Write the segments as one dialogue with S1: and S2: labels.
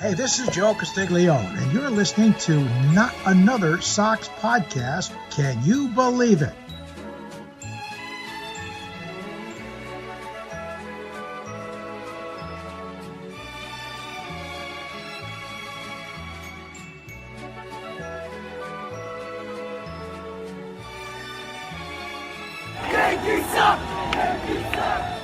S1: Hey, this is Joe Castiglione, and you're listening to Not Another Sox Podcast. Can you believe it?
S2: Yankees suck! Yankees suck!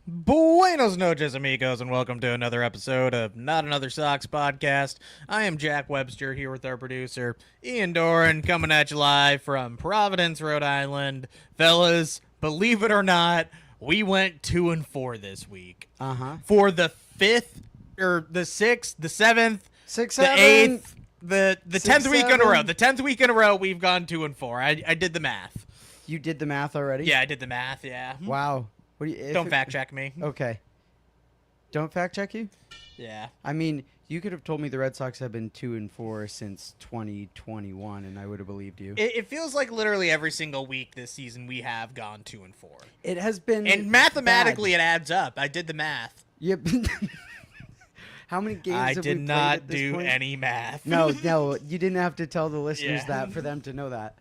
S3: Buenos noches, amigos, and welcome to another episode of Not Another Sox Podcast. I am Jack Webster here with our producer, Ian Doran, coming at you live from Providence, Rhode Island. Fellas, believe it or not, we went 2-4 this week. For the fifth, or the sixth, the seventh, the eighth, the 10th week in a row. The 10th week in a row, we've gone 2-4. I did the math.
S4: You did the math already?
S3: Yeah, I did the math, yeah.
S4: Wow. What do you,
S3: Don't fact check me.
S4: Okay. Don't fact check you?
S3: Yeah.
S4: I mean, you could have told me the Red Sox have been 2-4 since 2021, and I would have believed you.
S3: It feels like literally every single week this season we have gone 2-4.
S4: It has been
S3: And mathematically it adds up. I did the math.
S4: Yep. How many games
S3: I
S4: have we
S3: did
S4: played
S3: not
S4: at this
S3: do
S4: point?
S3: any math.
S4: No, you didn't have to tell the listeners
S3: Yeah.
S4: that for them to know that.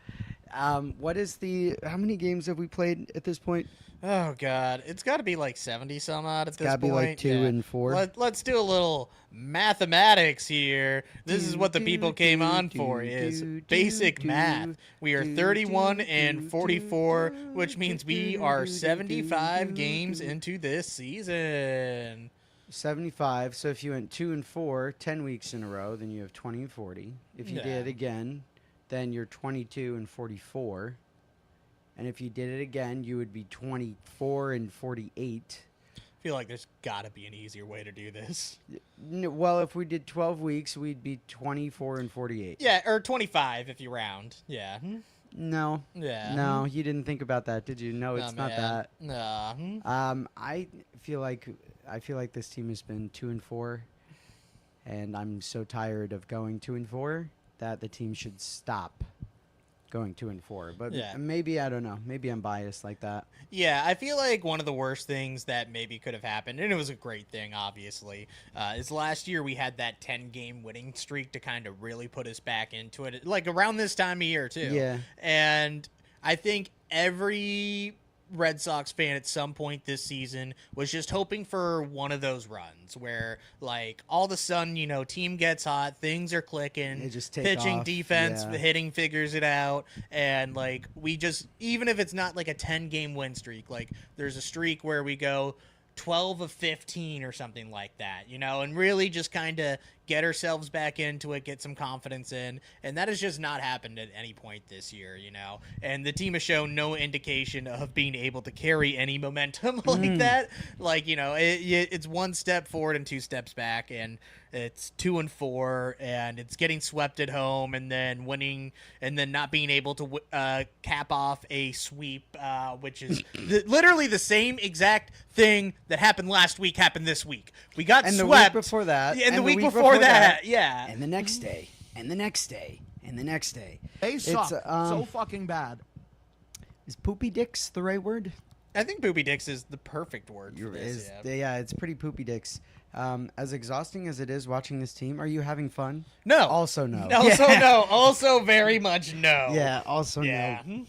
S4: How many games have we played at this point?
S3: Oh, God. It's got to be like 70 some odd at this point.
S4: Gotta be like 2 and 4.
S3: Let's do a little mathematics here. This is what the people came on for, is basic math. We are 31 and 44, which means we are 75 games into this season.
S4: 75. So if you went 2-4, 10 weeks in a row, then you have 20 and 40. If you
S3: Yeah.
S4: did it again, then you're 22 and 44. And if you did it again, you would be 24 and 48.
S3: I feel like there's got to be an easier way to do this.
S4: Well, if we did 12 weeks, we'd be 24 and 48.
S3: Yeah, or 25 if you round. Yeah.
S4: No.
S3: Yeah.
S4: No, you didn't think about that, did you? No, it's not that.
S3: No.
S4: I feel like this team has been 2-4, and I'm so tired of going 2-4 that the team should stop going 2-4. But
S3: Yeah.
S4: maybe, I don't know. Maybe I'm biased like that.
S3: Yeah, I feel like one of the worst things that maybe could have happened, and it was a great thing, obviously, is last year we had that 10-game winning streak to kind of really put us back into it, like around this time of year, too.
S4: Yeah.
S3: And I think every Red Sox fan at some point this season was just hoping for one of those runs where, like, all of a sudden, you know, team gets hot, things are clicking,
S4: They just take
S3: pitching,
S4: off,
S3: defense,
S4: yeah.
S3: hitting figures it out, and, like, we just, even if it's not like a 10-game win streak, like, there's a streak where we go 12 of 15 or something like that, you know, and really just kind of get ourselves back into it, get some confidence in, and that has just not happened at any point this year, you know, and the team has shown no indication of being able to carry any momentum like that. Like, you know, it's one step forward and two steps back, and it's 2-4, and it's getting swept at home, and then winning, and then not being able to cap off a sweep, which is literally the same exact thing that happened last week happened this week. We got
S4: And
S3: swept.
S4: the week before that.
S3: Yeah, and the week before that, yeah.
S4: And the next day. And the next day. And the next day.
S5: They suck
S4: It's,
S5: so fucking bad.
S4: Is poopy dicks the right word?
S3: I think poopy dicks is the perfect word for this.
S4: Yeah, it's pretty poopy dicks. As exhausting as it is watching this team, are you having fun?
S3: No.
S4: Also no.
S3: Also
S4: Yeah.
S3: no. Also very much no.
S4: Yeah, also
S3: Yeah.
S4: no.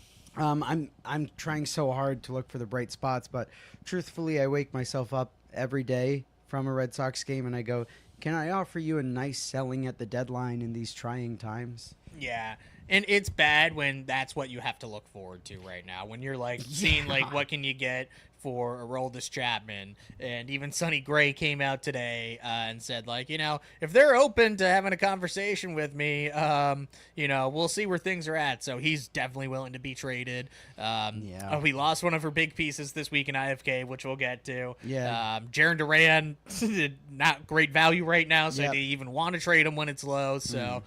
S4: I'm trying so hard to look for the bright spots, but truthfully, I wake myself up every day from a Red Sox game and I go, can I offer you a nice selling at the deadline in these trying times?
S3: Yeah. And it's bad when that's what you have to look forward to right now. When you're like seeing like what can you get for Aroldis Chapman, and even Sonny Gray came out today and said like, you know, if they're open to having a conversation with me, you know, we'll see where things are at. So he's definitely willing to be traded. We lost one of her big pieces this week in IFK, which we'll get to.
S4: Yeah.
S3: Jaron Duran, not great value right now, so
S4: Yep.
S3: they even want to trade him when it's low. So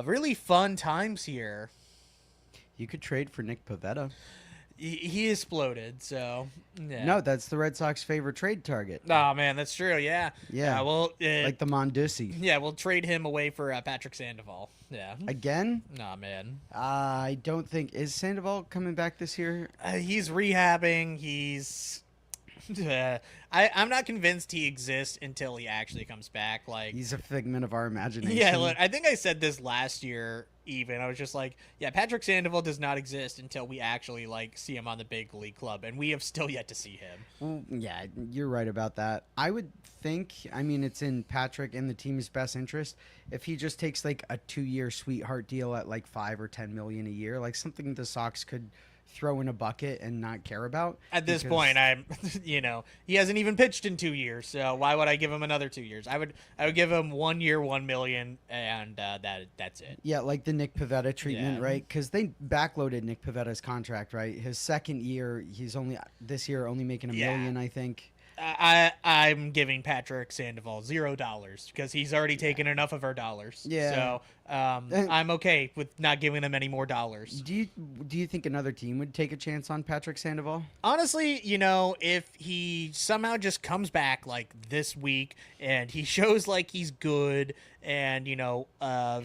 S3: really fun times here.
S4: You could trade for Nick Pivetta.
S3: he exploded. So yeah.
S4: No, that's the Red Sox favorite trade target.
S3: Oh man, that's true. Yeah.
S4: Yeah.
S3: Well,
S4: Like the Mondesi.
S3: yeah, we'll trade him away for Patrick Sandoval. Yeah.
S4: Again?
S3: Nah, man.
S4: I don't think is Sandoval coming back this year.
S3: He's rehabbing. He's. I'm not convinced he exists until he actually comes back. Like
S4: He's a figment of our imagination.
S3: yeah, look, I think I said this last year. Even I was just like, yeah, Patrick Sandoval does not exist until we actually like see him on the big league club, and we have still yet to see him.
S4: Well, yeah, you're right about that. I would think, I mean, it's in Patrick and the team's best interest if he just takes like a 2-year sweetheart deal at like 5 or 10 million a year, like something the Sox could throw in a bucket and not care about.
S3: At this
S4: because-
S3: point, I'm, he hasn't even pitched in 2 years, so why would I give him another 2 years? I would give him 1 year, 1 million, and that's it.
S4: Yeah, like the Nick Pivetta treatment,
S3: Yeah.
S4: right? Because they backloaded Nick Pivetta's contract, right? His second year, he's only this year only making $1
S3: Yeah.
S4: million, I think.
S3: I'm giving Patrick Sandoval $0 because he's already taken enough of our dollars.
S4: Yeah.
S3: So I'm okay with not giving him any more dollars.
S4: Do you think another team would take a chance on Patrick Sandoval?
S3: Honestly, if he somehow just comes back like this week and he shows like he's good and,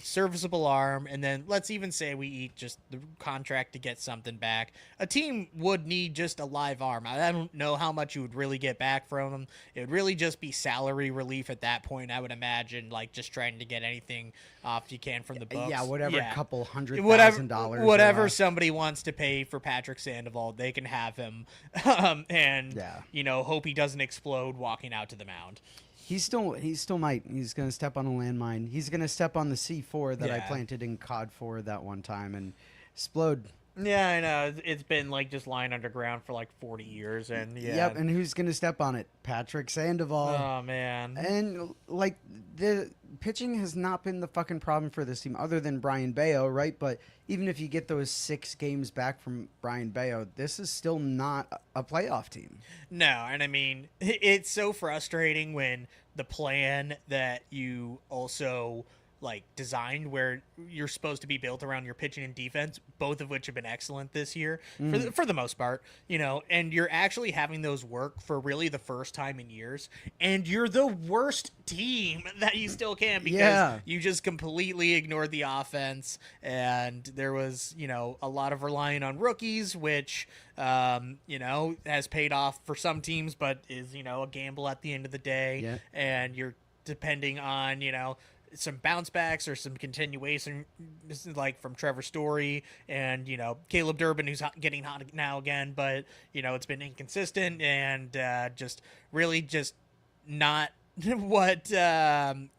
S3: serviceable arm, and then let's even say we eat just the contract to get something back, a team would need just a live arm. I don't know how much you would really get back from him. It would really just be salary relief at that point, I would imagine, like just trying to get anything off you can from the books.
S4: Yeah, whatever,
S3: Yeah.
S4: couple
S3: Whatever,
S4: $100,000.
S3: whatever
S4: or,
S3: somebody wants to pay for Patrick Sandoval, they can have him, and
S4: Yeah.
S3: hope he doesn't explode walking out to the mound.
S4: he still might. He's gonna step on a landmine. He's gonna step on the C4 that I
S3: Yeah.
S4: planted in COD 4 that one time and explode.
S3: Yeah, I know. It's been like just lying underground for like 40 years, and yeah.
S4: Yep, and who's gonna step on it? Patrick Sandoval.
S3: Oh man.
S4: And like the pitching has not been the fucking problem for this team, other than Brian Bayo, right? But even if you get those 6 games back from Brian Bayo, this is still not a playoff team.
S3: No, and I mean, it's so frustrating when the plan that you also like designed, where you're supposed to be built around your pitching and defense, both of which have been excellent this year for the most part, and you're actually having those work for really the first time in years, and you're the worst team that you still can because you just completely ignored the offense, and there was a lot of relying on rookies, which has paid off for some teams, but is a gamble at the end of the day.
S4: Yeah.
S3: And you're depending on some bounce backs or some continuation, like from Trevor Story and Caleb Durbin, who's getting hot now again, but it's been inconsistent and just not what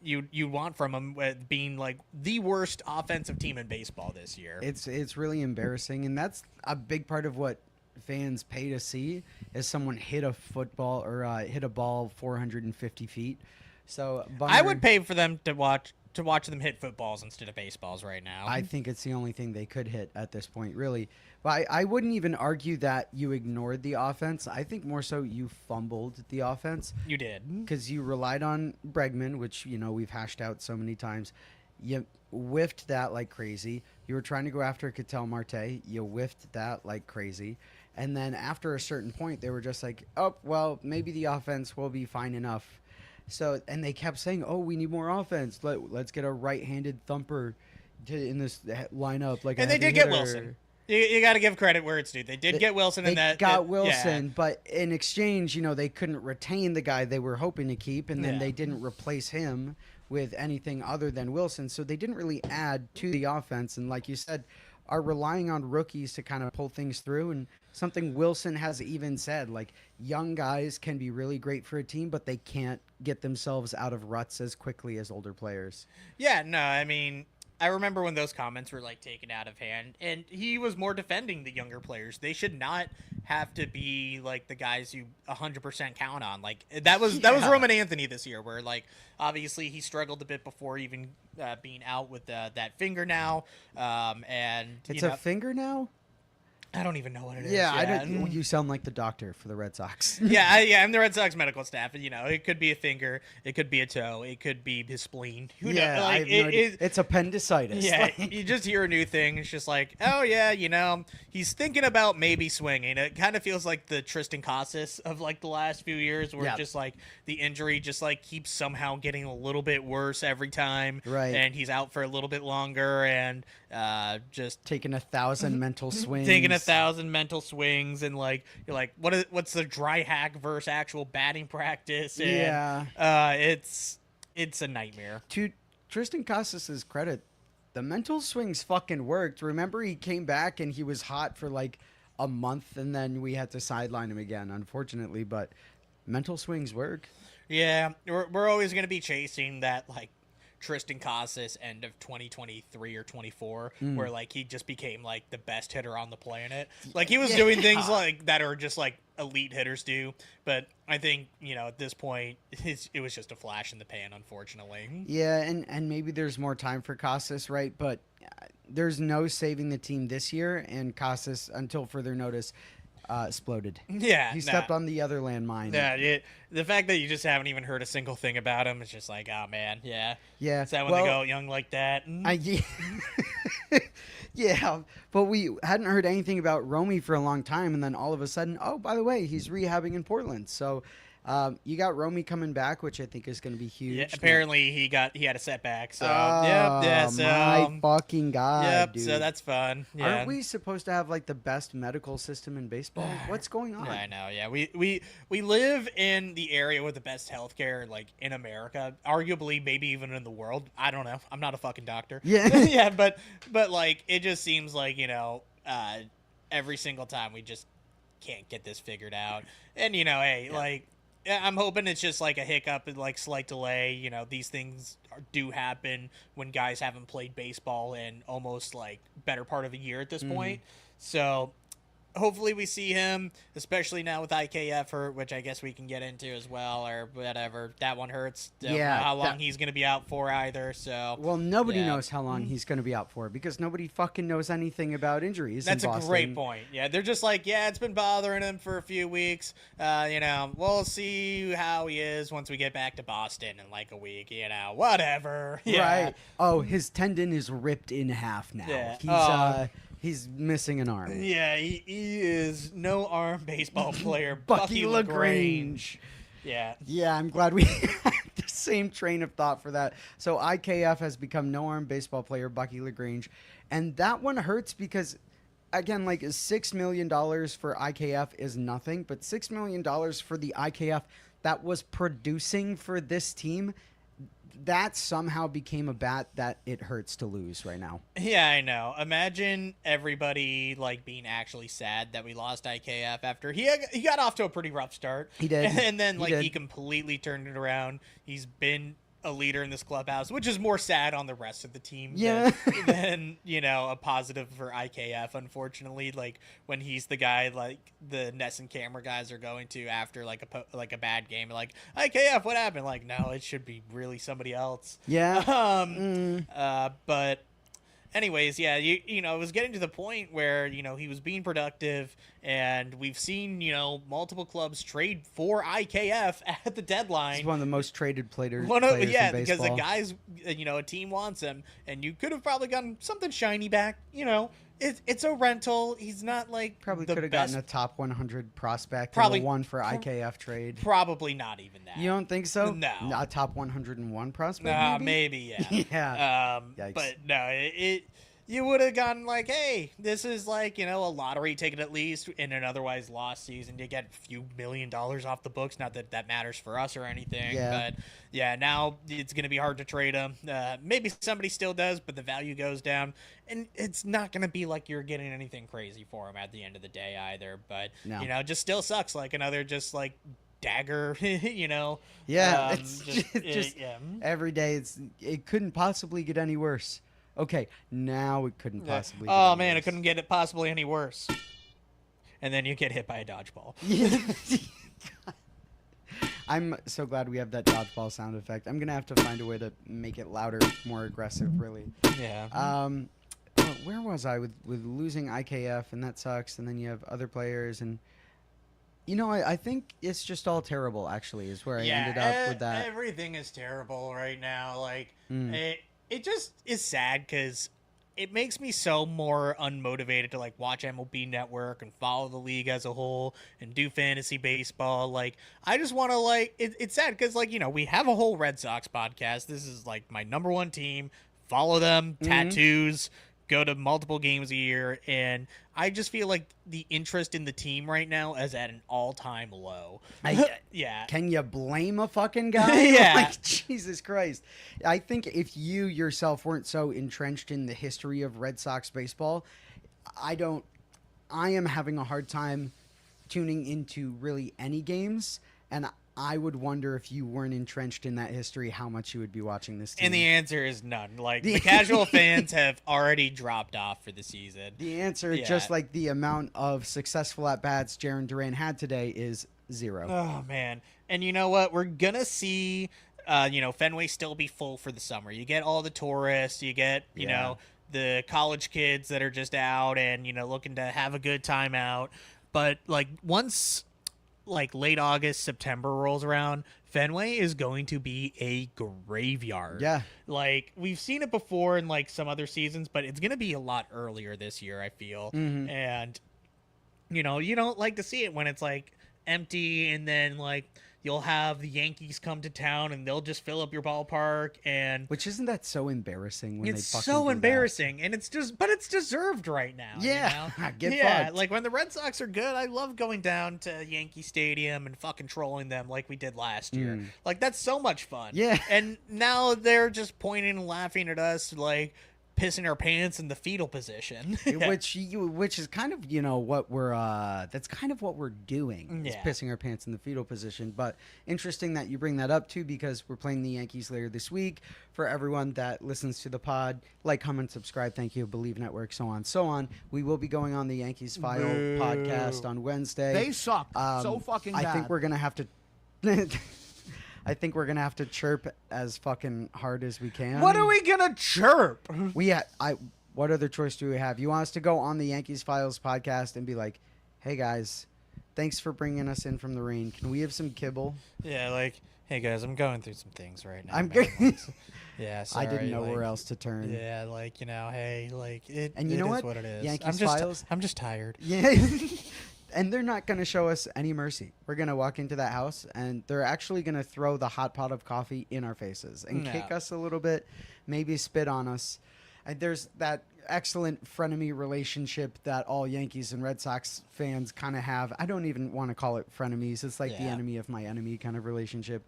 S3: you want from him, being like the worst offensive team in baseball this year.
S4: It's really embarrassing, and that's a big part of what fans pay to see is someone hit a football or hit a ball 450 feet. So
S3: I would pay for them to watch them hit footballs instead of baseballs right now.
S4: I think it's the only thing they could hit at this point, really. But I wouldn't even argue that you ignored the offense. I think more so you fumbled the offense.
S3: You did.
S4: Because you relied on Bregman, which, we've hashed out so many times. You whiffed that like crazy. You were trying to go after Ketel Marte. You whiffed that like crazy. And then after a certain point, they were just like, oh, well, maybe the offense will be fine enough. So, and they kept saying, "Oh, we need more offense. Let's get a right-handed thumper in this lineup." Like,
S3: and they did get Wilson. You got to give credit where it's due. They did get Wilson, and
S4: they got Wilson, but in exchange, they couldn't retain the guy they were hoping to keep, and then they didn't replace him with anything other than Wilson. So they didn't really add to the offense, and like you said, are relying on rookies to kind of pull things through. And something Wilson has even said, like, young guys can be really great for a team, but they can't get themselves out of ruts as quickly as older players.
S3: Yeah, no, I mean, I remember when those comments were like taken out of hand, and he was more defending the younger players. They should not have to be like the guys you 100% count on. Like that was Roman Anthony this year, where like obviously he struggled a bit before even being out with that finger now. And
S4: it's a finger now.
S3: I don't even know what it is.
S4: Yeah, I don't. You sound like the doctor for the Red Sox.
S3: I'm the Red Sox medical staff. You know, it could be a finger, it could be a toe, it could be his spleen. Who knows?
S4: Yeah,
S3: Like,
S4: it's appendicitis.
S3: Yeah,
S4: Like-
S3: you just hear a new thing. It's just like, oh yeah, you know, he's thinking about maybe swinging. It kind of feels like the Tristan Casas of like the last few years, where
S4: Yeah.
S3: just like the injury just like keeps somehow getting a little bit worse every time,
S4: Right.
S3: And he's out for a little bit longer, and just
S4: taking 1,000 mental swings.
S3: taking 1,000 mental swings, and like you're like, what's the dry hack versus actual batting practice? And,
S4: Yeah.
S3: it's a nightmare.
S4: To Tristan Casas' credit, the mental swings fucking worked. Remember, he came back and he was hot for like a month, and then we had to sideline him again, unfortunately. But mental swings work.
S3: Yeah, we're always going to be chasing that, like, Tristan Casas end of 2023 or 24, where, like, he just became, like, the best hitter on the planet. Like, he was doing things, like, that are just, like, elite hitters do. But I think, you know, at this point, it was just a flash in the pan, unfortunately.
S4: Yeah, and maybe there's more time for Casas, right? But there's no saving the team this year, and Casas, until further notice, exploded.
S3: Yeah.
S4: He stepped on the other landmine.
S3: Yeah, the fact that you just haven't even heard a single thing about him is just like, oh, man, yeah.
S4: Yeah.
S3: Is that when they go young like that?
S4: Yeah, but we hadn't heard anything about Romy for a long time, and then all of a sudden, oh, by the way, he's rehabbing in Portland. So you got Romy coming back, which I think is going to be huge.
S3: Yeah, apparently he had a setback. So so
S4: my fucking god, dude.
S3: so that's fun. Yeah.
S4: Aren't we supposed to have like the best medical system in baseball? What's going on?
S3: Yeah, I know. Yeah, we live in the area with the best healthcare, like in America, arguably maybe even in the world. I don't know. I'm not a fucking doctor.
S4: Yeah.
S3: Yeah, but like it just seems like, you know, every single time we just can't get this figured out. And you know, hey, like I'm hoping it's just like a hiccup and like slight delay. You know, these things do happen when guys haven't played baseball in almost like better part of a year at this point. So hopefully we see him, especially now with IKF hurt, which I guess we can get into as well, or whatever. That one hurts. Don't know how long he's going to be out for either. So
S4: well, nobody knows how long he's going to be out for because nobody fucking knows anything about injuries.
S3: That's
S4: in
S3: a
S4: Boston.
S3: great point. Yeah, they're just like, yeah, it's been bothering him for a few weeks. You know, we'll see how he is once we get back to Boston in like a week. You know, whatever. Yeah.
S4: Right. Oh, his tendon is ripped in half now.
S3: Yeah.
S4: He's missing an arm.
S3: Yeah, he is no arm baseball player.
S4: Bucky LaGrange.
S3: Yeah.
S4: Yeah, I'm glad we had the same train of thought for that. So IKF has become no arm baseball player Bucky LaGrange. And that one hurts because, again, like $6 million for IKF is nothing, but $6 million for the IKF that was producing for this team, that somehow became a bat that it hurts to lose right now.
S3: Yeah, I know. Imagine everybody like being actually sad that we lost IKF after he got off to a pretty rough start.
S4: He did.
S3: And then he completely turned it around. He's been a leader in this clubhouse, which is more sad on the rest of the team than you know, a positive for IKF, unfortunately. Like when he's the guy like the Ness and camera guys are going to after like a bad game, like IKF, what happened? Like, no, it should be really somebody else. But anyways, yeah, you know, it was getting to the point where, you know, he was being productive, and we've seen, you know, multiple clubs trade for IKF at the deadline.
S4: He's one of the most traded players.
S3: Yeah,
S4: in
S3: because
S4: baseball.
S3: the guys, you know, a team wants him, and you could have probably gotten something shiny back. You know, it's a rental. He's not like
S4: probably
S3: the
S4: could have
S3: best.
S4: gotten a top 100 prospect.
S3: Probably
S4: And a one for IKF trade.
S3: Probably not even that.
S4: You don't think so?
S3: No.
S4: Not top 101 prospect.
S3: Nah,
S4: maybe.
S3: maybe
S4: Yeah.
S3: But no, it you would have gotten like, hey, this is like, you know, a lottery ticket at least in an otherwise lost season to get a few $1 million off the books. Not that that matters for us or anything, but yeah, now it's going to be hard to trade him. Maybe somebody still does, but the value goes down, and it's not going to be like you're getting anything crazy for him at the end of the day either. But you know, it just still sucks. Like another just like dagger, you know.
S4: Yeah, every day it couldn't possibly get any worse. Okay, now it couldn't possibly.
S3: Oh man, it couldn't get it possibly any worse. And then you get hit by a dodgeball.
S4: I'm so glad we have that dodgeball sound effect. I'm gonna have to find a way to make it louder, more aggressive, really.
S3: Yeah.
S4: where was I with losing IKF, and that sucks, and then you have other players, and I think it's just all terrible. Actually, is where I ended up with that.
S3: Everything is terrible right now. Like it just is sad because it makes me so more unmotivated to like watch MLB Network and follow the league as a whole and do fantasy baseball. Like I just want to it's sad because we have a whole Red Sox podcast. This is like my number one team. Follow them, tattoos, go to multiple games a year, and I just feel like the interest in the team right now is at an all-time low. Yeah.
S4: Can you blame a fucking guy?
S3: Yeah.
S4: Like, Jesus Christ. I think if you yourself weren't so entrenched in the history of Red Sox baseball, I am having a hard time tuning into really any games, and I would wonder if you weren't entrenched in that history, how much you would be watching this team.
S3: And the answer is none. Like, the casual fans have already dropped off for the season.
S4: The answer, just like the amount of successful at-bats Jarren Duran had today, is 0.
S3: Oh, man. And you know what? We're going to see, Fenway still be full for the summer. You get all the tourists. You get, you know, the college kids that are just out and, looking to have a good time out. But, once late August, September rolls around, Fenway is going to be a graveyard.
S4: Yeah.
S3: We've seen it before in some other seasons, but it's going to be a lot earlier this year, I feel.
S4: Mm-hmm.
S3: And you don't like to see it when it's empty, and then you'll have the Yankees come to town and they'll just fill up your ballpark, and
S4: which isn't that so embarrassing when
S3: it's
S4: they fucking
S3: so
S4: do
S3: embarrassing that? And it's deserved right now.
S4: Yeah. Get
S3: yeah,
S4: fucked.
S3: when the Red Sox are good, I love going down to Yankee Stadium and fucking trolling them like we did last year. That's so much fun.
S4: Yeah.
S3: And now they're just pointing and laughing at us pissing our pants in the fetal position.
S4: which is kind of what we're that's kind of what we're doing, is pissing our pants in the fetal position. But interesting that you bring that up too, because we're playing the Yankees later this week. For everyone that listens to the pod, comment, subscribe, thank you, Believe Network, so on. We will be going on the Yankees File podcast on Wednesday.
S5: They suck so fucking bad.
S4: I think we're gonna have to I think we're gonna have to chirp as fucking hard as we can.
S3: What are we gonna chirp?
S4: What other choice do we have? You want us to go on the Yankees Files podcast and be like, "Hey guys, thanks for bringing us in from the rain. Can we have some kibble?"
S3: Yeah, hey guys, I'm going through some things right now.
S4: I'm good.
S3: Yeah, sorry,
S4: I didn't know where else to turn.
S3: Yeah, hey, it.
S4: And you know what?
S3: What it is.
S4: Yankees Files.
S3: I'm just tired.
S4: Yeah. And they're not going to show us any mercy. We're going to walk into that house, and they're actually going to throw the hot pot of coffee in our faces and kick us a little bit, maybe spit on us. And there's that excellent frenemy relationship that all Yankees and Red Sox fans kind of have. I don't even want to call it frenemies. It's the enemy of my enemy kind of relationship.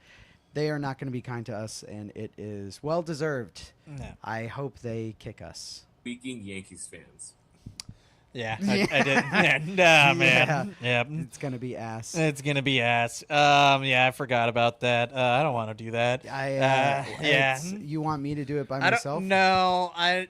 S4: They are not going to be kind to us, and it is well-deserved.
S3: No.
S4: I hope they kick us.
S6: Speaking Yankees fans.
S3: Yeah, I did. Nah, man. Yeah.
S4: It's going to be ass.
S3: It's going to be ass. I forgot about that. I don't want to do that.
S4: You want me to do it by myself?
S3: No, I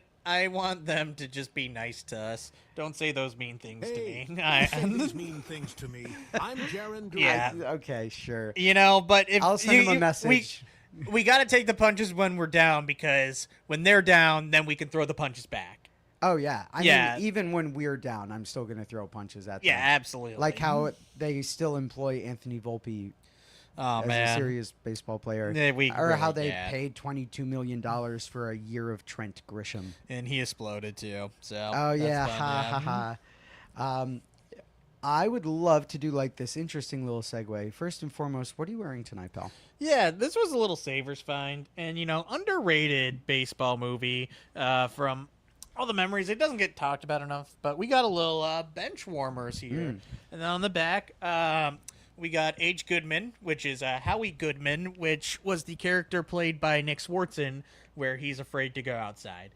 S3: want them to just be nice to us. Don't say those mean things to me.
S5: Say these mean things to me. I'm Jarren Duran.
S3: Yeah.
S4: Okay, sure.
S3: But if
S4: I'll send him a message.
S3: We got to take the punches when we're down, because when they're down, then we can throw the punches back.
S4: Oh, yeah. I mean, even when we're down, I'm still going to throw punches at them.
S3: Yeah, absolutely.
S4: Like how they still employ Anthony Volpe as a serious baseball player.
S3: Yeah,
S4: how they paid $22 million for a year of Trent Grisham.
S3: And he exploded, too. So.
S4: Oh, yeah. Ha. I would love to do this interesting little segue. First and foremost, what are you wearing tonight, pal?
S3: Yeah, this was a little Savers find. And, underrated baseball movie from all the memories. It doesn't get talked about enough, but we got a little bench warmers here. And then on the back, we got H. Goodman, which is Howie Goodman, which was the character played by Nick Swartzen, where he's afraid to go outside.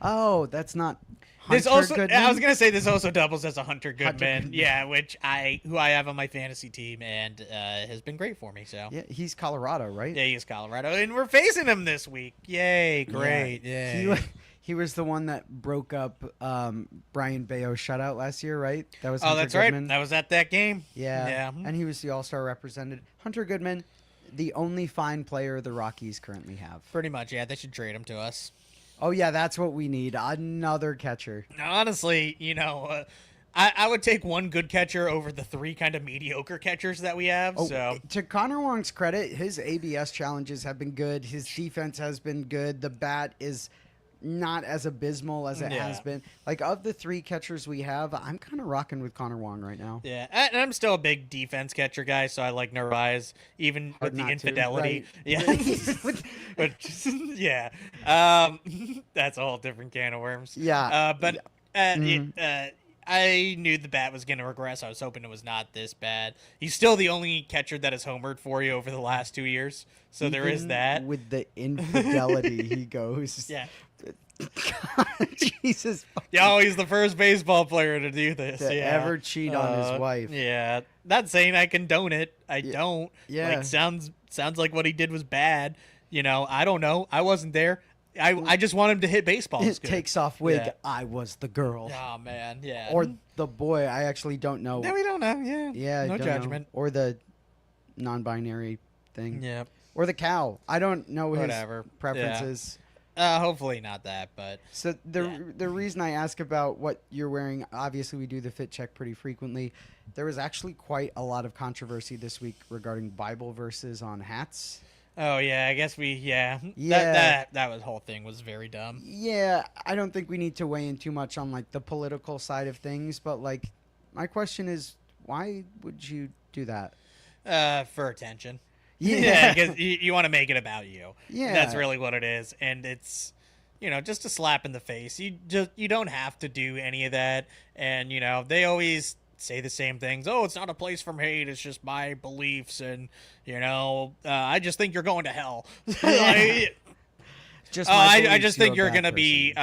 S4: Oh, that's not
S3: This
S4: Hunter
S3: also,
S4: Goodman?
S3: I was gonna say this also doubles as a Hunter Goodman, yeah, who I have on my fantasy team and has been great for me. So
S4: yeah, he's Colorado, right?
S3: Yeah, he's Colorado, and we're facing him this week. Yay, great! Yeah.
S4: He was the one that broke up Brian Bayo's shutout last year, right? That was
S3: that's
S4: Goodman.
S3: right. That was at that game.
S4: Yeah, and he was the All-Star representative. Hunter Goodman, the only fine player the Rockies currently have.
S3: Pretty much, yeah. They should trade him to us.
S4: Oh yeah, that's what we need. Another catcher.
S3: Honestly, I would take one good catcher over the 3 kind of mediocre catchers that we have.
S4: Oh,
S3: So
S4: to Connor Wong's credit, his ABS challenges have been good. His defense has been good. The bat is not as abysmal as it has been. Like, of the 3 catchers we have, I'm kind of rocking with Connor Wong right now.
S3: yeah, and I'm still a big defense catcher guy, so I like Narvaez, even
S4: Hard
S3: with the
S4: not to,
S3: infidelity.
S4: right.
S3: Yeah, but yeah, that's a whole different can of worms.
S4: Yeah.
S3: I knew the bat was going to regress. I was hoping it was not this bad. He's still the only catcher that has homered for you over the last 2 years, so there is
S4: Even
S3: that.
S4: With the infidelity he goes.
S3: Yeah.
S4: God, Jesus.
S3: Yeah, he's the first baseball player to do this.
S4: To
S3: yeah.
S4: ever cheat on his wife.
S3: Yeah. Not saying I condone it. I don't.
S4: Yeah.
S3: Like, sounds like what he did was bad. I don't know. I wasn't there. I just want him to hit baseball.
S4: It takes off wig.
S3: Yeah.
S4: I was the girl.
S3: Oh, man. Yeah.
S4: Or the boy. I actually don't know.
S3: No, we don't know. Yeah.
S4: Yeah. I
S3: No
S4: don't know.
S3: judgment.
S4: Or the non-binary thing.
S3: Yeah.
S4: Or the cow. I don't know
S3: Whatever.
S4: his preferences.
S3: Hopefully not that, but
S4: So the reason I ask about what you're wearing, obviously we do the fit check pretty frequently. There was actually quite a lot of controversy this week regarding Bible verses on hats.
S3: oh yeah, I guess
S4: Yeah.
S3: That whole thing was very dumb.
S4: Yeah, I don't think we need to weigh in too much on like the political side of things, but like my question is, why would you do that?
S3: For attention.
S4: Yeah.
S3: because you want to make it about you.
S4: Yeah.
S3: That's really what it is, and it's just a slap in the face. You don't have to do any of that, and they always say the same things. Oh, it's not a place from hate. It's just my beliefs, and I just think you're going to hell. Like,
S4: Just
S3: I just think you're gonna be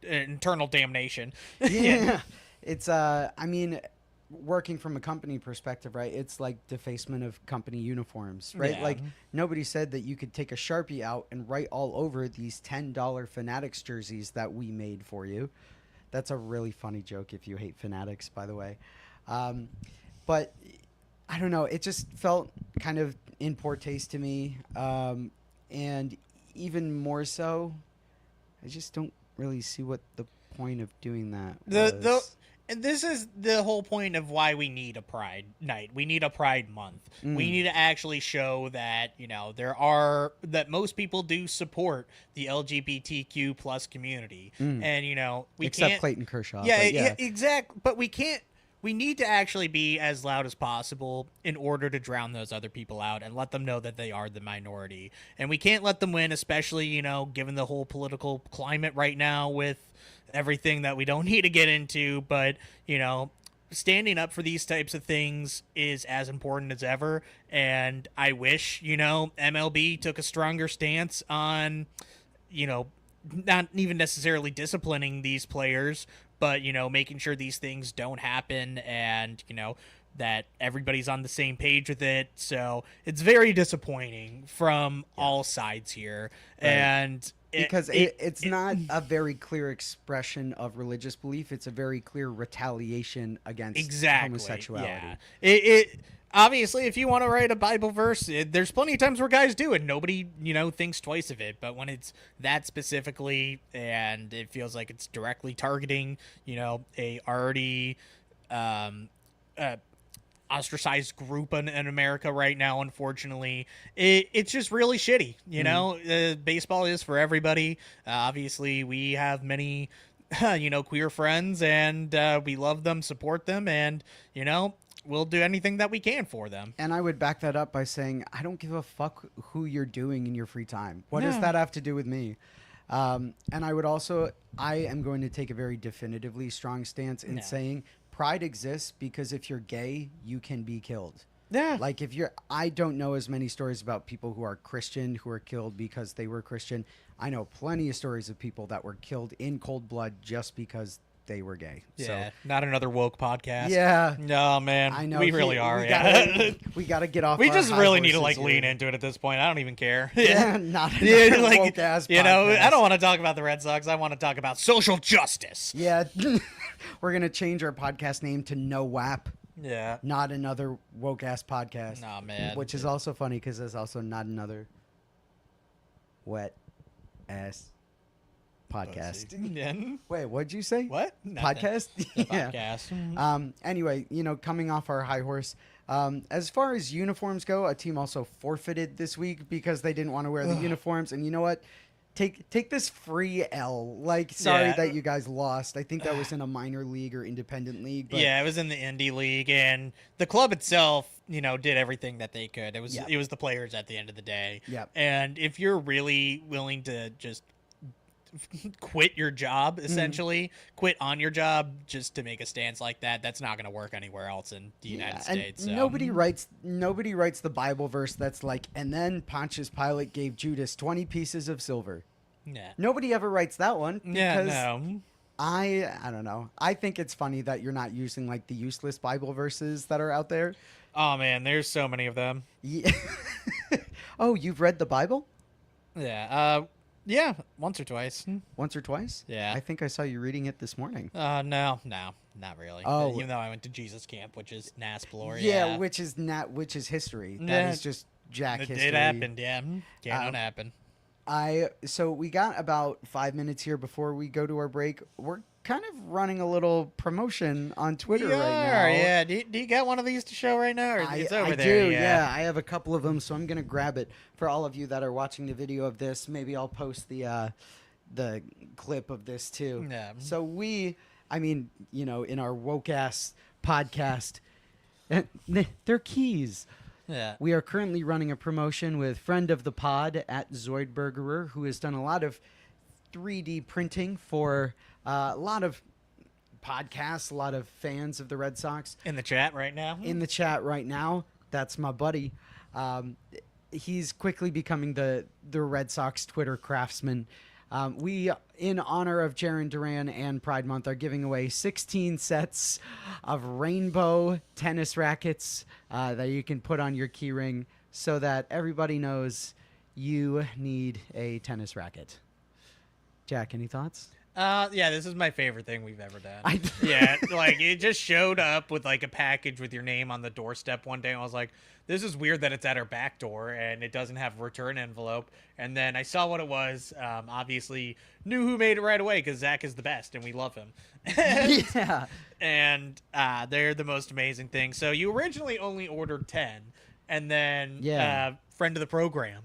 S3: internal damnation.
S4: Yeah. It's I mean, working from a company perspective, right? It's like defacement of company uniforms, right?
S3: Yeah.
S4: Like nobody said that you could take a Sharpie out and write all over these $10 Fanatics jerseys that we made for you. That's a really funny joke if you hate Fanatics, by the way. But I don't know. It just felt kind of in poor taste to me. And even more so, I just don't really see what the point of doing that was.
S3: And this is the whole point of why we need a Pride Night. We need a Pride Month. We need to actually show that, that most people do support the LGBTQ plus community. And, we
S4: Except
S3: can't.
S4: Clayton Kershaw.
S3: Yeah,
S4: but yeah.
S3: exactly. But we can't. We need to actually be as loud as possible in order to drown those other people out and let them know that they are the minority. And we can't let them win, especially, given the whole political climate right now with everything that we don't need to get into. But, standing up for these types of things is as important as ever. And I wish, MLB took a stronger stance on, not even necessarily disciplining these players, but, making sure these things don't happen and, that everybody's on the same page with it. So it's very disappointing from all sides here.
S4: Right.
S3: And
S4: because it's not a very clear expression of religious belief. It's a very clear retaliation against homosexuality.
S3: Yeah. It obviously, if you want to write a Bible verse, there's plenty of times where guys do it. Nobody, thinks twice of it. But when it's that specifically and it feels like it's directly targeting, a already ostracized group in America right now, unfortunately, it's just really shitty. Baseball is for everybody. Obviously, we have many, queer friends, and we love them, support them, and, we'll do anything that we can for them.
S4: And I would back that up by saying, I don't give a fuck who you're doing in your free time. What does
S3: No.
S4: that have to do with me? And I am going to take a very definitively strong stance in
S3: No.
S4: saying pride exists because if you're gay, you can be killed.
S3: Yeah.
S4: Like I don't know as many stories about people who are Christian who are killed because they were Christian. I know plenty of stories of people that were killed in cold blood just because they were gay.
S3: Yeah, not another woke podcast.
S4: So, yeah.
S3: No, man.
S4: I know
S3: We really are.
S4: We gotta get off.
S3: We
S4: our
S3: just
S4: high
S3: really need to
S4: horses
S3: lean
S4: here.
S3: into it at this point. I don't even care.
S4: Yeah, not
S3: Yeah,
S4: another
S3: like,
S4: woke-ass
S3: I
S4: podcast.
S3: don't want to talk about the Red Sox. I want to talk about social justice.
S4: Yeah, we're gonna change our podcast name to No WAP.
S3: Yeah.
S4: Not another woke ass podcast.
S3: Nah, man.
S4: Which is also funny because there's also not another wet ass podcast.
S3: Yeah.
S4: Wait, what'd you say?
S3: What? Nothing.
S4: Podcast?
S3: The
S4: Yeah.
S3: podcast.
S4: Anyway, coming off our high horse, as far as uniforms go, a team also forfeited this week because they didn't want to wear the uniforms. And you know what? Take this free L. Like, sorry
S3: Yeah.
S4: that you guys lost. I think that was in a minor league or independent league. But
S3: Yeah, it was in the indie league, and the club itself, did everything that they could. It was
S4: Yep.
S3: it was the players at the end of the day.
S4: Yep.
S3: And if you're really willing to just quit your job, essentially, quit on your job just to make a stance like that, that's not going to work anywhere else in the United States.
S4: And
S3: So.
S4: nobody writes the Bible verse that's like, and then Pontius Pilate gave Judas 20 pieces of silver.
S3: Yeah.
S4: Nobody ever writes that one because
S3: Yeah, no.
S4: I don't know. I think it's funny that you're not using like the useless Bible verses that are out there.
S3: Oh man, there's so many of them.
S4: Yeah. Oh, you've read the Bible?
S3: Yeah. Yeah, once or twice.
S4: Once or twice?
S3: Yeah.
S4: I think I saw you reading it this morning.
S3: No, not really.
S4: Oh.
S3: Even though I went to Jesus Camp, which is NASPLOR.
S4: Yeah, which is history. That is
S3: Yeah.
S4: just Jack
S3: It
S4: history.
S3: did happen, yeah. Cannot happen.
S4: So we got about 5 minutes here before we go to our break. We're kind of running a little promotion on Twitter right now.
S3: Yeah. Do you got one of these to show right now? Or it's over
S4: I
S3: there.
S4: do, yeah. I have a couple of them, so I'm going to grab it. For all of you that are watching the video of this, maybe I'll post the clip of this too.
S3: Yeah.
S4: So in our woke-ass podcast, they're keys.
S3: Yeah.
S4: We are currently running a promotion with friend of the pod at Zoidbergerer, who has done a lot of 3D printing for a lot of podcasts, a lot of fans of the Red Sox.
S3: In the chat right now.
S4: In the chat right now, that's my buddy. He's quickly becoming the Red Sox Twitter craftsman. We, in honor of Jarren Duran and Pride Month, are giving away 16 sets of rainbow tennis rackets that you can put on your keyring so that everybody knows you need a tennis racket. Jack, any thoughts?
S3: Yeah, this is my favorite thing we've ever done. Yeah, like it just showed up with like a package with your name on the doorstep one day. And I was like, this is weird that it's at our back door and it doesn't have a return envelope. And then I saw what it was. Obviously knew who made it right away because Zach is the best and we love him.
S4: Yeah.
S3: And they're the most amazing thing. So you originally only ordered 10, and then friend of the program,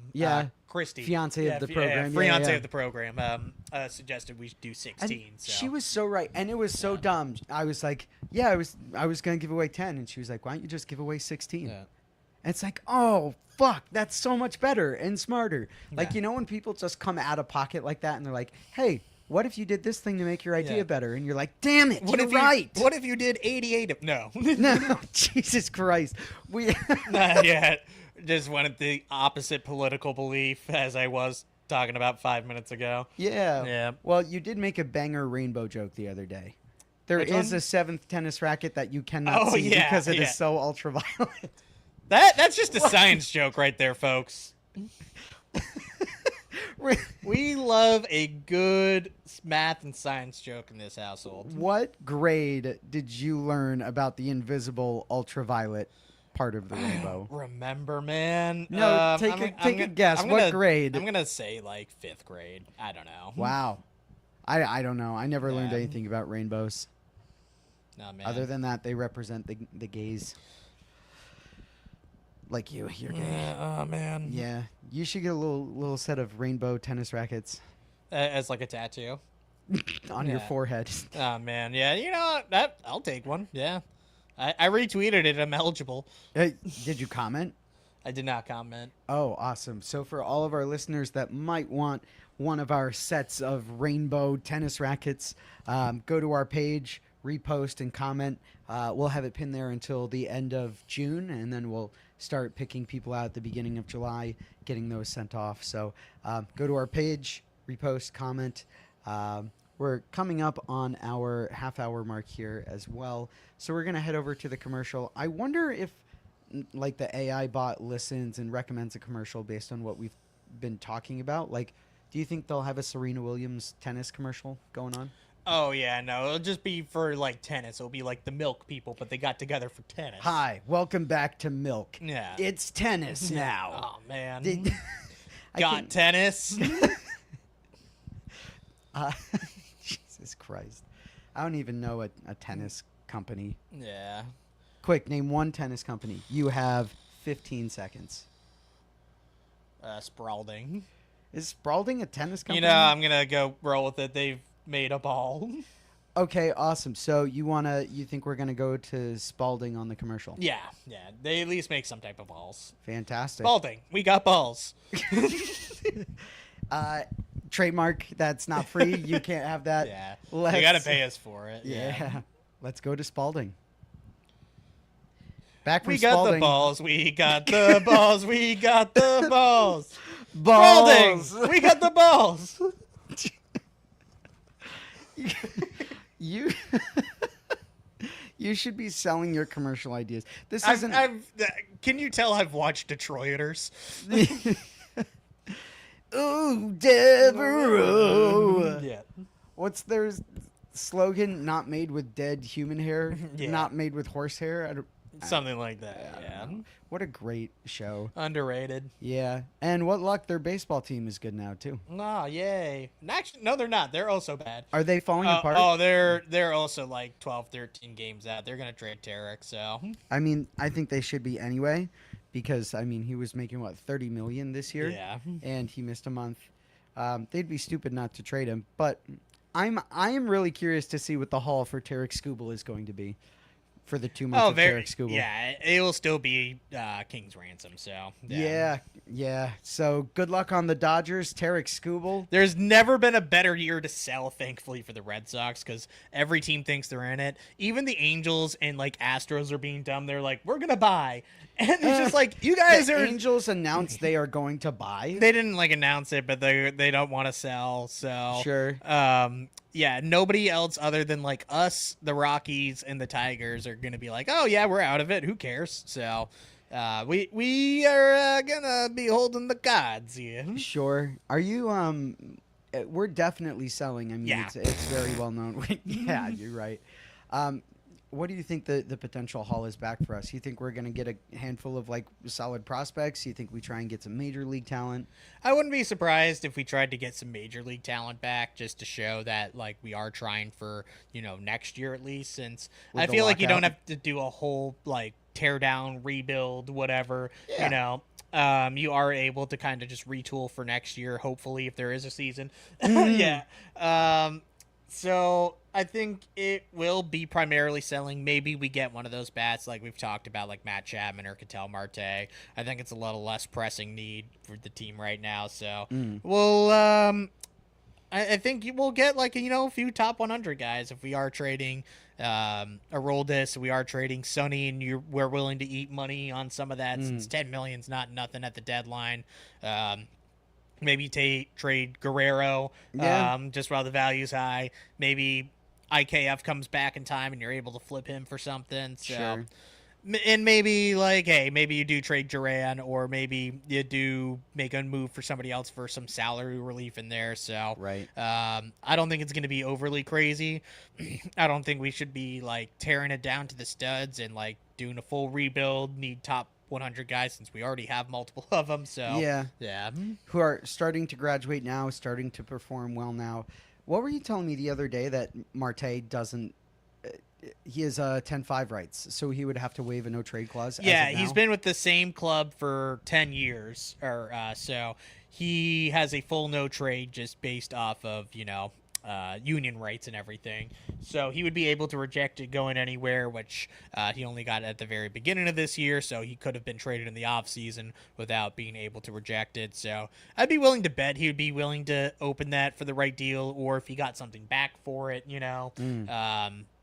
S3: Christy,
S4: fiance of the program,
S3: fiance of the program, suggested we should do 16.
S4: And
S3: so.
S4: she was so right, and it was so dumb. I was like, I was gonna give away 10, and she was like, why don't you just give away 16?
S3: Yeah.
S4: And it's like, oh fuck, that's so much better and smarter. Like,
S3: Yeah.
S4: when people just come out of pocket like that, and they're like, hey, what if you did this thing to make your idea
S3: Yeah.
S4: better? And you're like, damn it,
S3: What
S4: you're
S3: if you,
S4: right.
S3: What if you did 88 of no?
S4: No, Jesus Christ, we.
S3: Not yet. Just wanted the opposite political belief as I was talking about 5 minutes ago.
S4: Yeah.
S3: Yeah.
S4: Well, you did make a banger rainbow joke the other day. There
S3: Which
S4: is
S3: one?
S4: a 7th tennis racket that you cannot see
S3: yeah,
S4: because it is
S3: yeah.
S4: so ultraviolet.
S3: That's just a science joke right there, folks. We love a good math and science joke in this household.
S4: What grade did you learn about the invisible ultraviolet part of the rainbow?
S3: Remember, man?
S4: No, take a guess. What grade?
S3: I'm gonna say like 5th grade. I don't know.
S4: Wow. I don't know. I never learned
S3: Yeah.
S4: anything about rainbows.
S3: No, man.
S4: Other than that, they represent the gays. Like you're gay.
S3: Oh man.
S4: Yeah. You should get a little set of rainbow tennis rackets
S3: As like a tattoo.
S4: on your
S3: Yeah.
S4: forehead.
S3: Oh man. Yeah. You know what? I'll take one. Yeah. I retweeted it. I'm eligible.
S4: Hey, did you comment?
S3: I did not comment.
S4: Oh, awesome. So for all of our listeners that might want one of our sets of rainbow tennis rackets, go to our page, repost, and comment. We'll have it pinned there until the end of June, and then we'll start picking people out at the beginning of July, getting those sent off. So go to our page, repost, comment. We're coming up on our half-hour mark here as well. So we're going to head over to the commercial. I wonder if like the AI bot listens and recommends a commercial based on what we've been talking about. Like, do you think they'll have a Serena Williams tennis commercial going on?
S3: Oh yeah, no, it'll just be for like tennis. It'll be like the milk people, but they got together for tennis.
S4: Hi, welcome back to Milk.
S3: Yeah.
S4: It's tennis now.
S3: Oh man.
S4: Did- I
S3: Got
S4: can-
S3: tennis.
S4: Jesus Christ. I don't even know a tennis company.
S3: Yeah.
S4: Quick, name one tennis company. You have 15 seconds.
S3: Spalding.
S4: Is Spalding a tennis company?
S3: You know, I'm gonna go roll with it. They've made a ball.
S4: Okay, awesome. So you think we're gonna go to Spalding on the commercial?
S3: Yeah. They at least make some type of balls.
S4: Fantastic.
S3: Spalding, we got balls.
S4: Trademark. That's not free. You can't have that.
S3: Yeah.
S4: Let's-
S3: You gotta pay us for it.
S4: Yeah. Let's go to Spalding. Back from
S3: We got
S4: Spalding.
S3: the balls. We got the balls. We got the balls.
S4: Balls.
S3: Spalding, we got the balls.
S4: You you should be selling your commercial ideas. This
S3: I've,
S4: isn't.
S3: can you tell I've watched Detroiters?
S4: Ooh, Devereaux.
S3: Yeah.
S4: What's their slogan? Not made with dead human hair.
S3: Yeah.
S4: Not made with horse hair.
S3: Something like that. Yeah.
S4: What a great show.
S3: Underrated.
S4: Yeah, and what luck their baseball team is good now too.
S3: Oh, yay. Actually, no, they're not. They're also bad.
S4: Are they falling apart?
S3: Oh, they're also like 12, 13 games out. They're gonna trade Tarek. So
S4: I mean, I think they should be anyway, because I mean he was making what 30 million this year,
S3: yeah.
S4: and he missed a month. They'd be stupid not to trade him. But I am really curious to see what the haul for Tarek Skubal is going to be for the 2 months of Tarek Skubal.
S3: Yeah, it will still be King's Ransom. So
S4: Yeah. So good luck on the Dodgers, Tarek Skubal.
S3: There's never been a better year to sell, thankfully, for the Red Sox, because every team thinks they're in it. Even the Angels and like Astros are being dumb. They're like, we're gonna buy, and it's just like, you guys
S4: The
S3: are.
S4: Angels announced they are going to buy.
S3: They didn't like announce it, but they don't want to sell. So
S4: Sure.
S3: Yeah, nobody else other than like us, the Rockies, and the Tigers are gonna be like, oh yeah, we're out of it. Who cares? So. We are gonna be holding the cards here.
S4: Sure. Are you we're definitely selling. I mean,
S3: Yeah.
S4: it's very well known. Yeah, you're right. What do you think the potential haul is back for us? You think we're going to get a handful of like solid prospects? You think we try and get some major league talent?
S3: I wouldn't be surprised if we tried to get some major league talent back, just to show that like we are trying for, next year at least, since
S4: With
S3: I
S4: the
S3: feel like you don't
S4: lockout?
S3: have to do a whole like tear down, rebuild, whatever.
S4: Yeah.
S3: You are able to kind of just retool for next year, hopefully, if there is a season.
S4: Mm.
S3: Yeah. So I think it will be primarily selling. Maybe we get one of those bats like we've talked about, like Matt Chapman or Ketel Marte. I think it's a little less pressing need for the team right now. So we'll, I think we'll get like, a few top 100 guys if we are trading Aroldis. We are trading Sonny, and we're willing to eat money on some of that since 10 million's not nothing at the deadline. Maybe trade Guerrero,
S4: Yeah.
S3: just while the value's high. Maybe IKF comes back in time and you're able to flip him for something. So,
S4: Sure.
S3: And maybe like, hey, maybe you do trade Duran, or maybe you do make a move for somebody else for some salary relief in there. So,
S4: Right.
S3: I don't think it's going to be overly crazy. I don't think we should be like tearing it down to the studs and like doing a full rebuild. Need top 100 guys since we already have multiple of them. So yeah.
S4: Who are starting to graduate now, starting to perform well now. What were you telling me the other day that Marte doesn't? He has 10-5 rights, so he would have to waive a no trade clause.
S3: Yeah,
S4: as of
S3: he's
S4: now?
S3: been with the same club for 10 years, or so he has a full no trade just based off of union rights and everything. So he would be able to reject it going anywhere, which he only got at the very beginning of this year. So he could have been traded in the off season without being able to reject it. So I'd be willing to bet he would be willing to open that for the right deal, or if he got something back for it,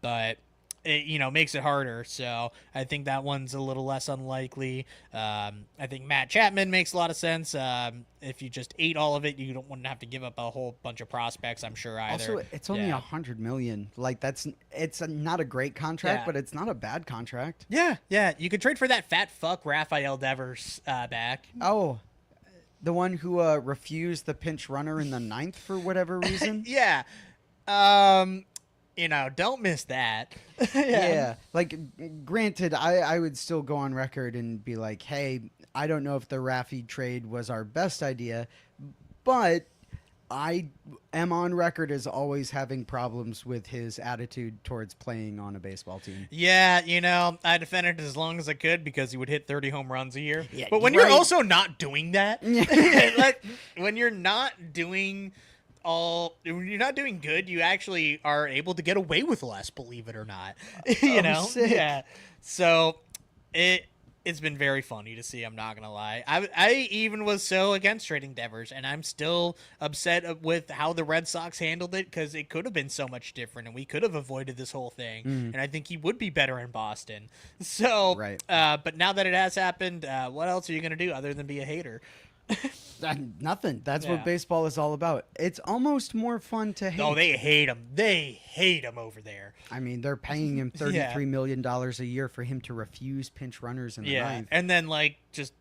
S3: but it makes it harder. So I think that one's a little less unlikely. I think Matt Chapman makes a lot of sense. If you just ate all of it, you wouldn't have to give up a whole bunch of prospects, I'm sure, either.
S4: Also, it's only $100 million. Like it's not a great contract,
S3: Yeah.
S4: but it's not a bad contract.
S3: Yeah. You could trade for that fat fuck Rafael Devers back.
S4: Oh, the one who refused the pinch runner in the 9th for whatever reason.
S3: Yeah. Don't miss that.
S4: Yeah. Like, granted, I would still go on record and be like, hey, I don't know if the Rafi trade was our best idea, but I am on record as always having problems with his attitude towards playing on a baseball team.
S3: Yeah, I defended it as long as I could because he would hit 30 home runs a year.
S4: Yeah,
S3: but when
S4: right.
S3: you're also not doing that, when you're not doing when you're not doing good, you actually are able to get away with less, believe it or not.
S4: Sick.
S3: Yeah. So it's been very funny to see. I'm not gonna lie. I even was so against trading Devers, and I'm still upset with how the Red Sox handled it because it could have been so much different, and we could have avoided this whole thing. And I think he would be better in Boston. So,
S4: Right.
S3: But now that it has happened, what else are you gonna do other than be a hater?
S4: Nothing. That's
S3: Yeah.
S4: what baseball is all about. It's almost more fun to hate.
S3: Oh, they hate him. They hate him over there.
S4: I mean, they're paying him
S3: Yeah.
S4: $33 million a year for him to refuse pinch runners in the ninth.
S3: And then just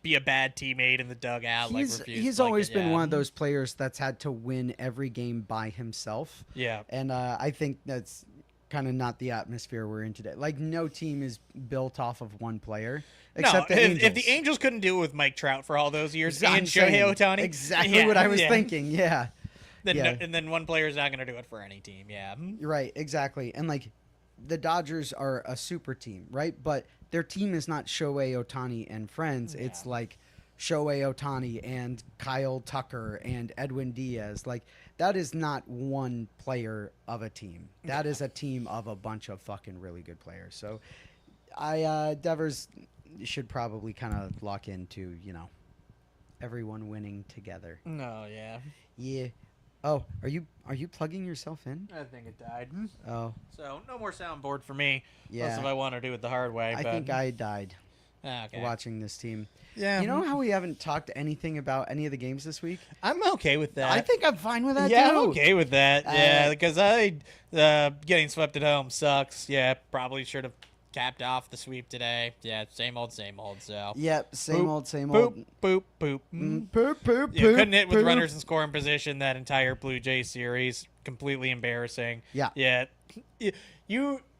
S3: be a bad teammate in the dugout.
S4: He's always been one of those players that's had to win every game by himself.
S3: Yeah.
S4: And I think that's kind of not the atmosphere we're in today. Like, no team is built off of one player. Except
S3: no,
S4: the
S3: if
S4: Angels.
S3: the Angels couldn't do it with Mike Trout for all those years
S4: I'm
S3: and Shohei
S4: saying
S3: Ohtani,
S4: exactly what I was thinking. Yeah.
S3: Then
S4: Yeah.
S3: and then one player's not going to do it for any team. Yeah.
S4: You're right, exactly. And the Dodgers are a super team, right? But their team is not Shohei Ohtani and friends.
S3: Yeah.
S4: It's like Shohei Ohtani and Kyle Tucker and Edwin Diaz. Like, that is not one player of a team. That is a team of a bunch of fucking really good players. So Devers should probably kind of lock into, everyone winning together.
S3: No, yeah.
S4: Yeah. Oh, are you plugging yourself in?
S3: I think it died.
S4: Oh,
S3: So no more soundboard for me.
S4: Yeah.
S3: Unless if I want to do it the hard way.
S4: I
S3: but...
S4: think I died
S3: Okay.
S4: watching this team.
S3: Yeah.
S4: You know how we haven't talked anything about any of the games this week?
S3: I'm okay with that.
S4: I think I'm fine with that
S3: yeah,
S4: too.
S3: I'm okay with that. Yeah,
S4: Uh,
S3: because getting swept at home sucks. Yeah, probably should have capped off the sweep today. Yeah, same old. So
S4: Yep, same
S3: Boop,
S4: old, same
S3: boop,
S4: old.
S3: boop, boop.
S4: Poop, poop,
S3: Yeah,
S4: poop,
S3: couldn't hit with
S4: poop.
S3: runners in scoring position that entire Blue Jays series. Completely embarrassing.
S4: Yeah.
S3: Yeah.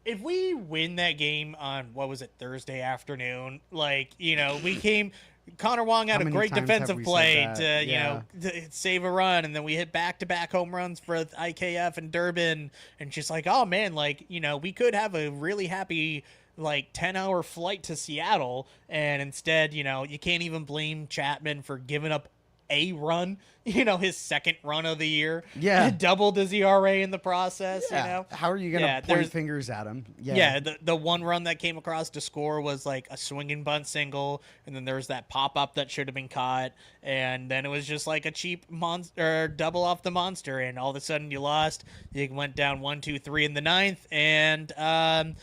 S3: If we win that game on, what was it, Thursday afternoon, we came. Connor Wong had
S4: How
S3: a
S4: many
S3: great
S4: times have
S3: defensive
S4: we
S3: play
S4: said
S3: to,
S4: that? Yeah.
S3: to save a run, and then we hit back-to-back home runs for IKF and Durbin, and just oh man, we could have a really happy 10-hour flight to Seattle, and instead, you can't even blame Chapman for giving up a run, his second run of the year.
S4: Yeah.
S3: Doubled his ERA in the process,
S4: Yeah. How are you going to
S3: Yeah,
S4: point
S3: there's-
S4: fingers at him?
S3: Yeah, the one run that came across to score was a swinging bunt single, and then there was that pop up that should have been caught, and then it was just a cheap monster double off the monster, and all of a sudden you lost. You went down 1-2-3 in the ninth, and I'm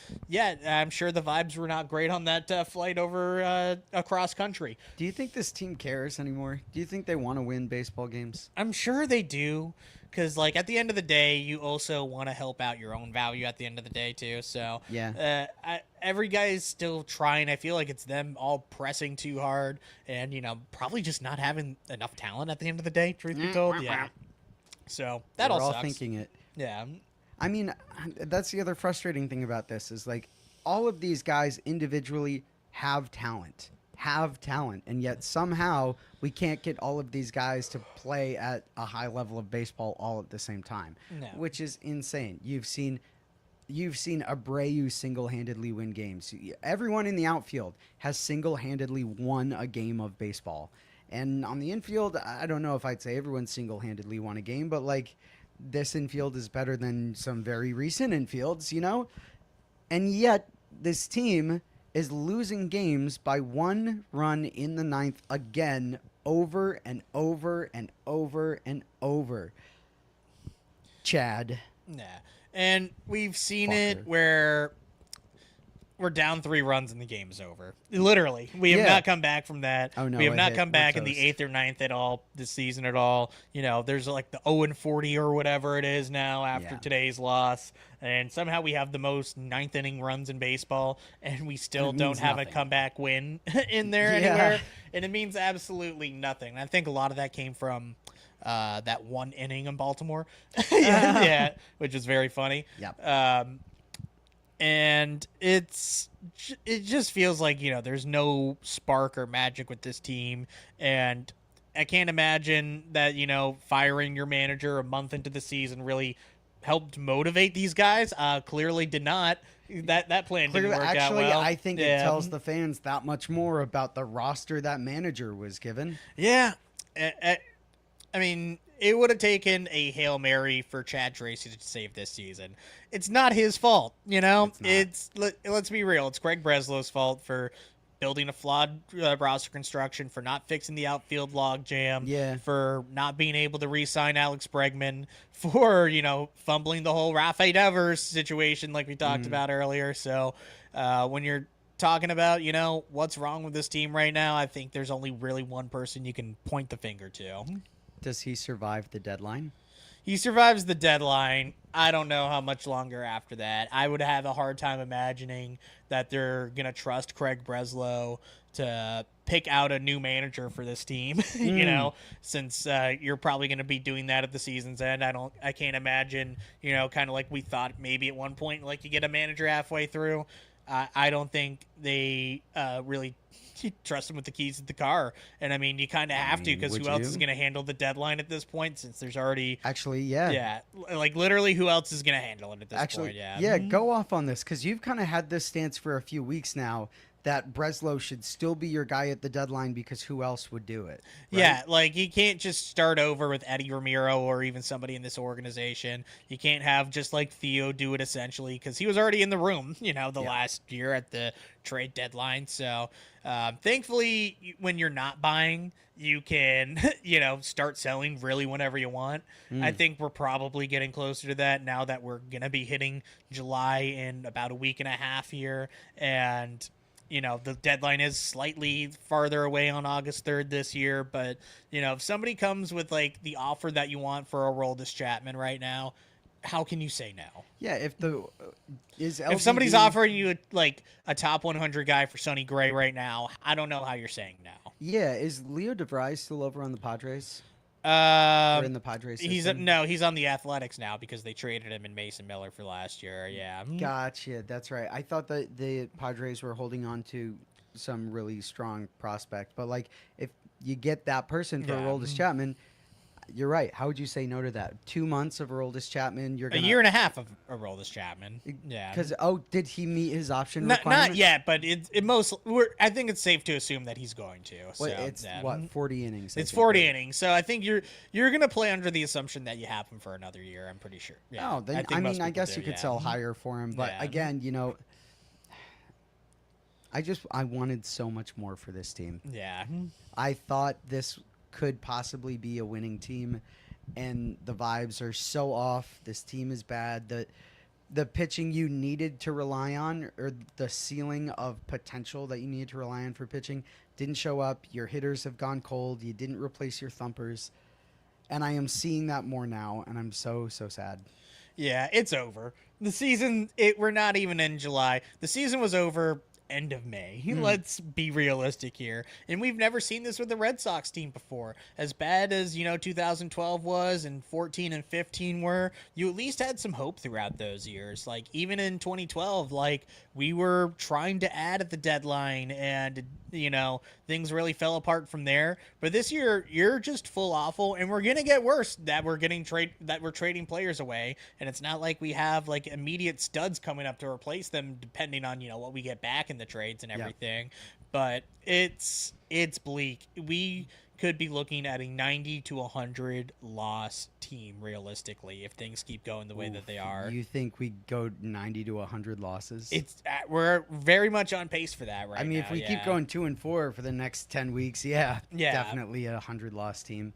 S3: sure the vibes were not great on that flight over across country.
S4: Do you think this team cares anymore? Do you think they want to win baseball games?
S3: I'm sure they do, because at the end of the day, you also want to help out your own value at the end of the day too. So
S4: Yeah.
S3: every guy is still trying. I feel like it's them all pressing too hard, and probably just not having enough talent at the end of the day. Truth be told, yeah. So that
S4: We're
S3: all
S4: all
S3: sucks.
S4: thinking it.
S3: Yeah,
S4: I mean, that's the other frustrating thing about this is all of these guys individually have talent, and yet somehow we can't get all of these guys to play at a high level of baseball all at the same time,
S3: No.
S4: which is insane. You've seen Abreu single-handedly win games. Everyone in the outfield has single-handedly won a game of baseball. And on the infield, I don't know if I'd say everyone single-handedly won a game, but this infield is better than some very recent infields, And yet this team is losing games by one run in the ninth again, over and over and over and over. Chad.
S3: nah. And we've seen
S4: Fucker.
S3: it where we're down 3 runs and the game is over. Literally, we have
S4: Yeah.
S3: not come back from that.
S4: Oh, no,
S3: we have
S4: it
S3: not
S4: hit.
S3: come
S4: We're
S3: back in the
S4: toast.
S3: 8th or 9th at all this season at all. There's the 0-40 or whatever it is now after
S4: Yeah.
S3: today's loss, and somehow we have the most 9th inning runs in baseball, and we still
S4: It
S3: don't
S4: means
S3: have
S4: nothing.
S3: a comeback win in there
S4: Yeah.
S3: anywhere, and it means absolutely nothing. I think a lot of that came from that one inning in Baltimore, yeah, which is very funny.
S4: Yep.
S3: And it just feels like there's no spark or magic with this team, and I can't imagine that, firing your manager a month into the season really helped motivate these guys. Clearly did not. That plan didn't work out well.
S4: I think it tells the fans that much more about the roster that manager was given.
S3: Yeah. I mean, it would have taken a Hail Mary for Chad Tracy to save this season. It's not his fault, let's be real. It's Craig Breslow's fault for building a flawed roster construction, for not fixing the outfield logjam, for not being able to re-sign Alex Bregman, for, fumbling the whole Rafael Devers situation like we talked about earlier. So when you're talking about, what's wrong with this team right now, I think there's only really one person you can point the finger to.
S4: Does he survive the deadline?
S3: He survives the deadline. I don't know how much longer after that. I would have a hard time imagining that they're going to trust Craig Breslow to pick out a new manager for this team, since you're probably going to be doing that at the season's end. I can't imagine, kind of like we thought maybe at one point, like you get a manager halfway through. I don't think they really trust him with the keys to the car. And I mean, you kind of have to, because who else is going to handle the deadline at this point, since there's already like literally who else is going to handle it at this point?
S4: Go off on this, because you've kind of had this stance for a few weeks now that Breslow should still be your guy at the deadline, because who else would do it? Right?
S3: Yeah, like you can't just start over with Eddie Ramiro or even somebody in this organization. You can't have just like Theo do it, essentially, because he was already in the room, last year at the trade deadline. So thankfully, when you're not buying, you can, start selling really whenever you want. I think we're probably getting closer to that now that we're going to be hitting July in about a week and a half here. And the deadline is slightly farther away on August 3rd this year. But, if somebody comes with, like, the offer that you want for Aroldis Chapman right now, how can you say no?
S4: Yeah,
S3: if somebody's offering you, a top 100 guy for Sonny Gray right now, I don't know how you're saying no.
S4: Yeah, is Leo DeVries still over on the Padres? Or in the Padres system?
S3: He's on the Athletics now because they traded him in Mason Miller for last year. Yeah.
S4: Gotcha. That's right. I thought that the Padres were holding on to some really strong prospect, but if you get that person for Aroldis Chapman, you're right. How would you say no to that? 2 months of Aroldis Chapman.
S3: A year and a half of Aroldis Chapman. Yeah.
S4: Because did he meet his option
S3: requirement? Not yet, but I think it's safe to assume that he's going to. So,
S4: it's 40 innings.
S3: It's 40 innings. So I think you're going to play under the assumption that you have him for another year. I'm pretty sure. Yeah.
S4: Oh, then I guess you could sell higher for him, but again, I wanted so much more for this team.
S3: Yeah.
S4: I thought this could possibly be a winning team, and the vibes are so off. This team is bad. The pitching you needed to rely on, or the ceiling of potential that you needed to rely on for pitching, didn't show up. Your hitters have gone cold. You didn't replace your thumpers, and I am seeing that more now, and I'm so sad.
S3: Yeah, it's over. The season, we're not even in July. The season was over end of May. Let's be realistic here. And we've never seen this with the Red Sox team before. As bad as, 2012 was and 14 and 15 were, you at least had some hope throughout those years. Like, even in 2012, we were trying to add at the deadline and, things really fell apart from there. But this year, you're just full awful, and we're going to get worse that we're trading players away. And it's not like we have, immediate studs coming up to replace them, depending on, what we get back in the trades and everything. But it's bleak. We could be looking at a 90 to 100 loss team realistically if things keep going the way that they are.
S4: You think we go 90 to 100 losses?
S3: We're very much on pace for that right now.
S4: I mean, if we keep going 2-4 for the next 10 weeks, definitely a 100 loss team.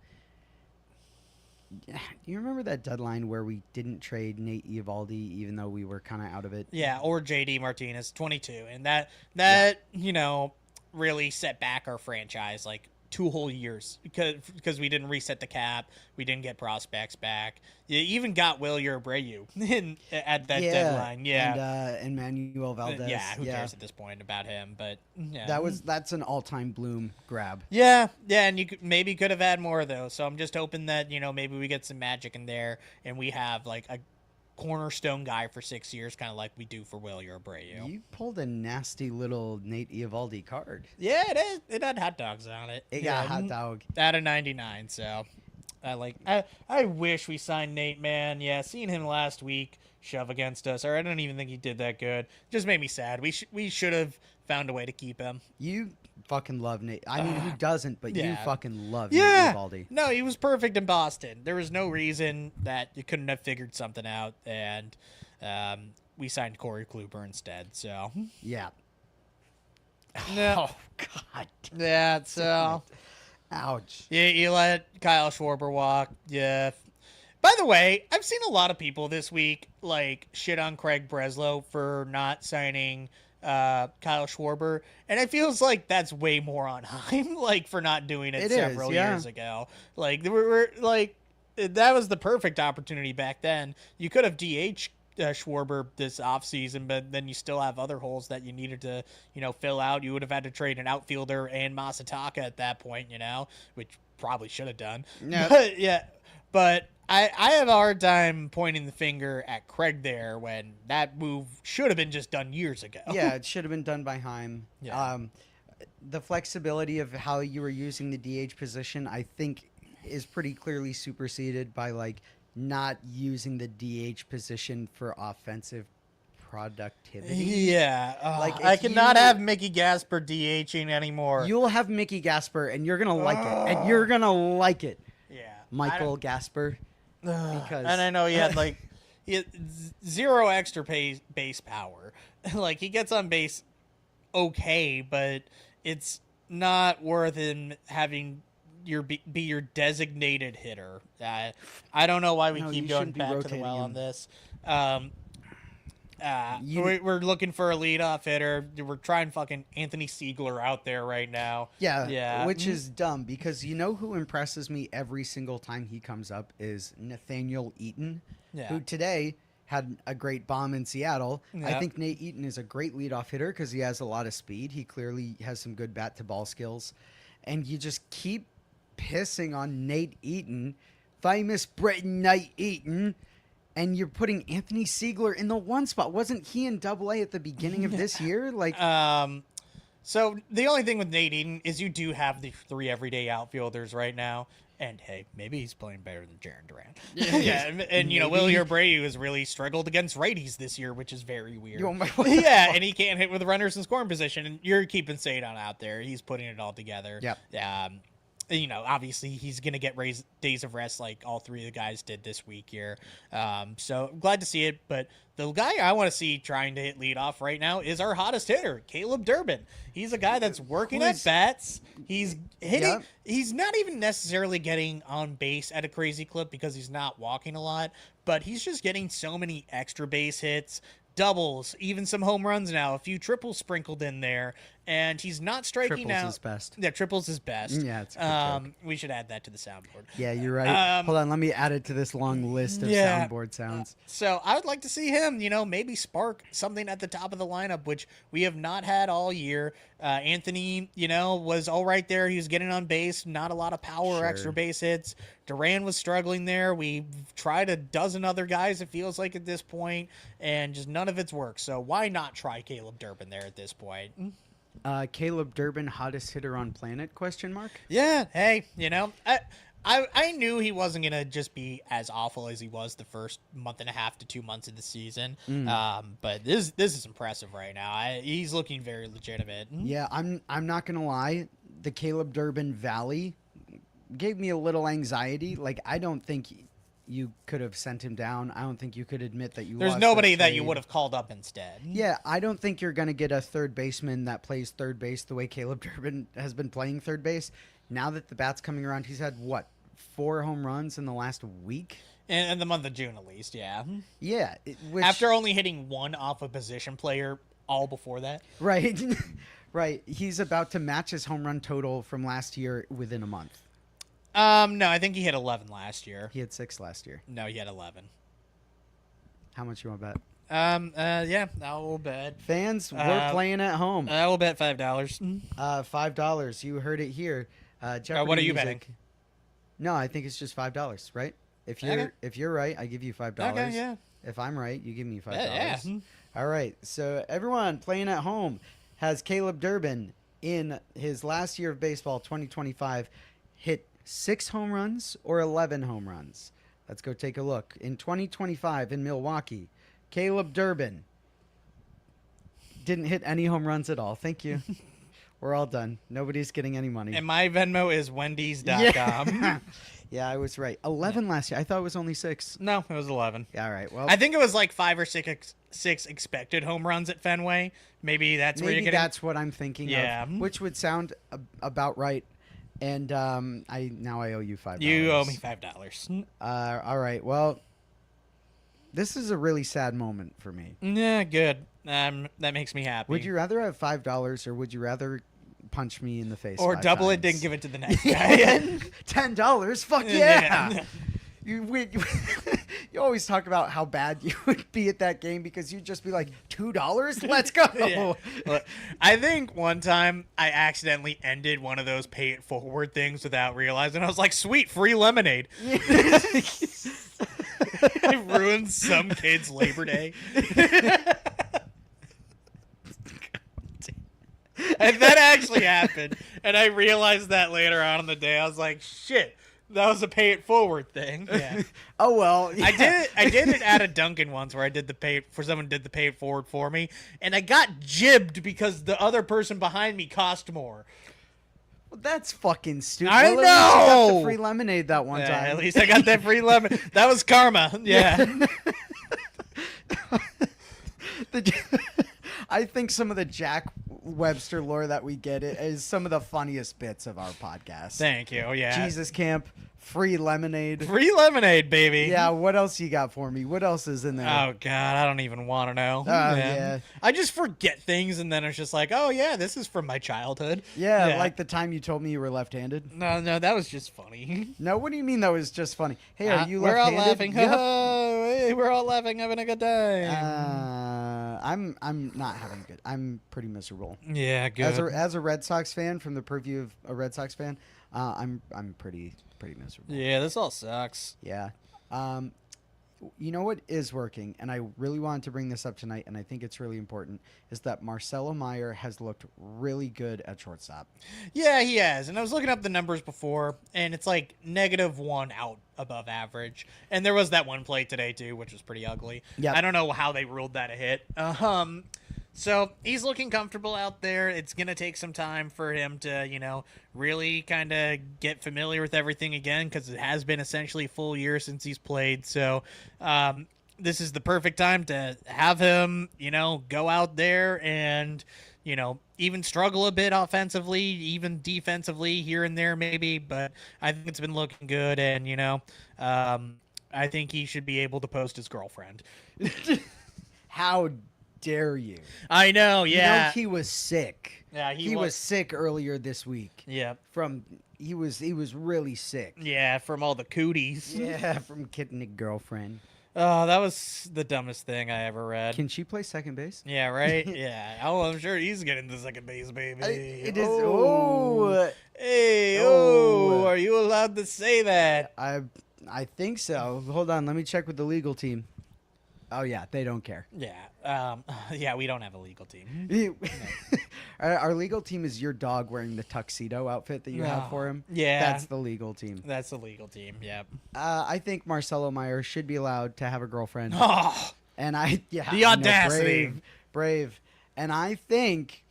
S4: Do you remember that deadline where we didn't trade Nate Eovaldi even though we were kind of out of it?
S3: Yeah, or JD Martinez, 22. And that really set back our franchise 2 whole years because we didn't reset the cap. We didn't get prospects back. You even got Wilyer Abreu at that deadline. Yeah.
S4: And Manuel Valdez.
S3: Who cares at this point about him? But
S4: that's an all-time Bloom grab.
S3: Yeah, and you could have had more though. So I'm just hoping that maybe we get some magic in there and we have cornerstone guy for 6 years, kind of like we do for Wilyer Abreu.
S4: You pulled a nasty little Nate Eovaldi card.
S3: Yeah, it is. It had hot dogs on it.
S4: It got a hot dog.
S3: Out of 99, so I wish we signed Nate, man. Yeah, seeing him last week shove against us, or I don't even think he did that good. Just made me sad. We should have found a way to keep him.
S4: You fucking love Nate. I mean, who doesn't? But you
S3: yeah.
S4: fucking love
S3: Yeah.
S4: Nate Eovaldi.
S3: No, he was perfect in Boston. There was no reason that you couldn't have figured something out, and we signed Corey Kluber instead. So
S4: Yeah.
S3: no.
S4: Oh God.
S3: Yeah, so
S4: Ouch.
S3: you let Kyle Schwarber walk. Yeah. By the way, I've seen a lot of people this week like shit on Craig Breslow for not signing Kyle Schwarber, and it feels like that's way more on Heim, like for not doing it several years ago. Like we're like that was the perfect opportunity back then. You could have DH Schwarber this offseason, but then you still have other holes that you needed to, fill out. You would have had to trade an outfielder and Masataka at that point, which probably should have done.
S4: Yeah.
S3: But I have a hard time pointing the finger at Craig there when that move should have been just done years ago.
S4: Yeah, it should have been done by Heim.
S3: Yeah.
S4: The flexibility of how you were using the DH position, I think, is pretty clearly superseded by like not using the DH position for offensive productivity.
S3: Yeah.
S4: Like,
S3: I
S4: if
S3: cannot
S4: you-
S3: have Mickey Gasper DHing anymore.
S4: You'll have Mickey Gasper, and you're gonna like it, and you're gonna like it,
S3: yeah.
S4: Michael Gasper. Because
S3: And I know he had like zero extra base power. Like he gets on base okay, but it's not worth him having be your designated hitter. I don't know why we
S4: No,
S3: keep
S4: you
S3: going
S4: shouldn't be
S3: back to the
S4: rotating
S3: well
S4: him.
S3: on this.
S4: You-
S3: We're looking for a leadoff hitter. We're trying fucking Anthony Siegler out there right now.
S4: Yeah, which is dumb because you know who impresses me every single time he comes up is Nathaniel Eaton,
S3: Yeah.
S4: who today had a great bomb in Seattle.
S3: Yeah.
S4: I think Nate Eaton is a great leadoff hitter because he has a lot of speed. He clearly has some good bat to ball skills, and you just keep pissing on Nate Eaton, famous Bretton Nate Eaton. And you're putting Anthony Siegler in the one spot. Wasn't he in Double-A at the beginning of this year? Like,
S3: So the only thing with Nate Eaton is you do have the 3 everyday outfielders right now. And hey, maybe he's playing better than Jarren Duran. Yeah, and Wilyer Abreu has really struggled against righties this year, which is very weird. Yeah, and he can't hit with runners in scoring position. And you're keeping Sadon out there. He's putting it all together.
S4: Yep.
S3: Obviously he's going to get days of rest like all 3 of the guys did this week here. So I'm glad to see it. But the guy I want to see trying to hit leadoff right now is our hottest hitter, Caleb Durbin. He's a guy that's working at bats. He's hitting.
S4: Yep.
S3: He's not even necessarily getting on base at a crazy clip because he's not walking a lot, but he's just getting so many extra base hits, doubles, even some home runs now, a few triples sprinkled in there, and he's not striking
S4: Triples
S3: out.
S4: is best.
S3: Yeah, triples is best.
S4: Yeah, it's a good joke.
S3: We should add that to the soundboard.
S4: Yeah, you're right. Hold on, let me add it to this long list of
S3: Yeah.
S4: soundboard sounds.
S3: So I would like to see him, maybe spark something at the top of the lineup, which we have not had all year. Anthony, was all right there. He was getting on base, not a lot of power,
S4: Sure.
S3: extra base hits. Duran was struggling there. We've tried a dozen other guys, it feels like at this point, and just none of it's worked. So why not try Caleb Durbin there at this point?
S4: Caleb Durbin, hottest hitter on planet? ?
S3: Yeah, hey, I knew he wasn't going to just be as awful as he was the first month and a half to 2 months of the season. But this is impressive right now. He's looking very legitimate.
S4: Yeah, I'm not gonna lie. The Caleb Durbin Valley gave me a little anxiety. Like, I don't think you could have sent him down. I don't think you could admit that you
S3: There's
S4: lost
S3: nobody that you
S4: trade.
S3: would have called up instead.
S4: Yeah, I don't think you're going to get a third baseman that plays third base the way Caleb Durbin has been playing third base. Now that the bat's coming around, he's had, 4 home runs in the last week?
S3: In the month of June, at least, yeah.
S4: Yeah.
S3: After only hitting 1 off a position player all before that.
S4: Right. Right. He's about to match his home run total from last year within a month.
S3: No, I think he hit 11 last year.
S4: He had 6 last year.
S3: No, he had 11.
S4: How much you want to bet?
S3: Yeah, I'll bet.
S4: Fans, we're playing at home.
S3: I will bet $5.
S4: $5. You heard it here. Jeopardy
S3: what are you
S4: music.
S3: betting?
S4: No, I think it's just $5, right?
S3: Okay.
S4: If you're right, I give you $5.
S3: Okay, yeah.
S4: If I'm right, you give me $5.
S3: Yeah.
S4: All right. So everyone playing at home has Caleb Durbin in his last year of baseball, 2025, hit 6 home runs or 11 home runs. Let's go take a look. In 2025 in Milwaukee, Caleb Durbin didn't hit any home runs at all. Thank you. We're all done. Nobody's getting any money.
S3: And my Venmo is Wendy's.com.
S4: Yeah. Yeah, I was right. 11 last year. I thought it was only 6.
S3: No, it was 11.
S4: Yeah, all right. Well,
S3: I think it was like 5 or 6 expected home runs at Fenway. Maybe that's where you're
S4: maybe
S3: getting.
S4: that's what I'm thinking
S3: Yeah.
S4: of, which would sound about right. And I owe you $5.
S3: You owe me $5.
S4: All right. Well, this is a really sad moment for me.
S3: Yeah, good. That makes me happy.
S4: Would you rather have $5 or would you rather punch me in the face?
S3: or
S4: 5
S3: double it,
S4: times?
S3: then give it to the next guy?
S4: $10? Fuck
S3: Yeah.
S4: yeah! You always talk about how bad you would be at that game because you'd just be like, $2? Let's go.
S3: Yeah. Look, I think one time I accidentally ended one of those pay it forward things without realizing. I was like, sweet, free lemonade. I ruined some kid's Labor Day. And that actually happened. And I realized that later on in the day. I was like, shit, that was a pay it forward thing. Yeah.
S4: Oh well. Yeah.
S3: I did it at a Dunkin' once where I did someone did the pay it forward for me, and I got jibbed because the other person behind me cost more.
S4: Well, that's fucking stupid.
S3: I
S4: Well, at least you got
S3: know!
S4: the free lemonade that one
S3: Yeah,
S4: time.
S3: at least I got that free lemon. That was karma. Yeah.
S4: I think some of the Jack Webster lore that we get is some of the funniest bits of our podcast.
S3: Thank you. Yeah.
S4: Jesus Camp, free lemonade.
S3: Free lemonade, baby.
S4: Yeah, what else you got for me? What else is in there?
S3: Oh God, I don't even want to know.
S4: Yeah.
S3: I just forget things, and then it's just like, oh yeah, this is from my childhood.
S4: Yeah, like the time you told me you were left-handed.
S3: No, that was just funny.
S4: No, what do you mean that was just funny? Hey, are you
S3: we're all
S4: left-handed?
S3: laughing.
S4: Yep.
S3: Hey, we're all laughing, having a good time.
S4: I'm not having a good. I'm pretty miserable.
S3: Yeah, good.
S4: As a Red Sox fan, from the purview of a Red Sox fan, I'm pretty miserable.
S3: Yeah, this all sucks.
S4: Yeah. You know what is working, and I really wanted to bring this up tonight, and I think it's really important, is that Marcelo Meyer has looked really good at shortstop.
S3: Yeah, he has. And I was looking up the numbers before, and it's like -1 out above average. And there was that one play today, too, which was pretty ugly.
S4: Yep.
S3: I don't know how they ruled that a hit. So he's looking comfortable out there. It's going to take some time for him to, really kind of get familiar with everything again, because it has been essentially a full year since he's played. So this is the perfect time to have him, go out there and, even struggle a bit offensively, even defensively here and there maybe. But I think it's been looking good, and, I think he should be able to post his girlfriend.
S4: How dare you?
S3: I know, yeah.
S4: He was sick.
S3: Yeah,
S4: he was sick earlier this week.
S3: Yeah.
S4: He was really sick.
S3: Yeah, from all the cooties.
S4: Yeah, from kidding a girlfriend.
S3: Oh, that was the dumbest thing I ever read.
S4: Can she play second base?
S3: Yeah, right? Yeah. Oh, I'm sure he's getting the second base, baby.
S4: It is. Oh.
S3: Hey,
S4: Oh.
S3: are you allowed to say that?
S4: I think so. Hold on, let me check with the legal team. Oh yeah, they don't care.
S3: Yeah. Yeah, we don't have a legal team.
S4: Our legal team is your dog wearing the tuxedo outfit that you have for him.
S3: Yeah.
S4: That's the legal team.
S3: That's the legal team, yep.
S4: I think Marcelo Meyer should be allowed to have a girlfriend.
S3: Oh,
S4: And I
S3: The
S4: I know,
S3: audacity.
S4: brave. And I think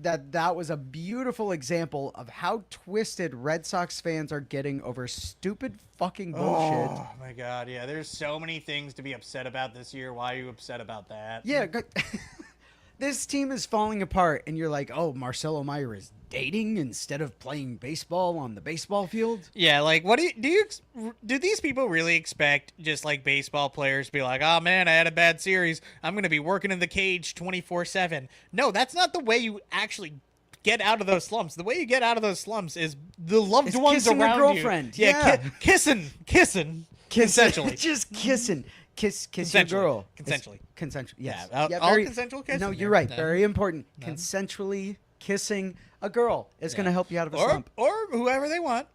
S4: that was a beautiful example of how twisted Red Sox fans are getting over stupid fucking bullshit.
S3: oh my God, yeah. There's so many things to be upset about this year. Why are you upset about that?
S4: Yeah, this team is falling apart, and you're like, oh, Marcelo Meyer is dating instead of playing baseball on the baseball field?
S3: Yeah, like, what do these people really expect just like baseball players to be like, oh man, I had a bad series, I'm going to be working in the cage 24/7? No, that's not the way you actually get out of those slumps. The way you get out of those slumps is the loved
S4: It's
S3: ones
S4: kissing a
S3: around
S4: girlfriend.
S3: you.
S4: Yeah.
S3: Kissing. Consensually.
S4: Just kissing. Kiss your
S3: Consensually.
S4: girl.
S3: Consensually.
S4: Consensual. Yes.
S3: Yeah, all consensual kissing.
S4: No, you're
S3: Yeah.
S4: right. Very important. Consensually kissing a girl is going to help you out of a slump.
S3: Or whoever they want.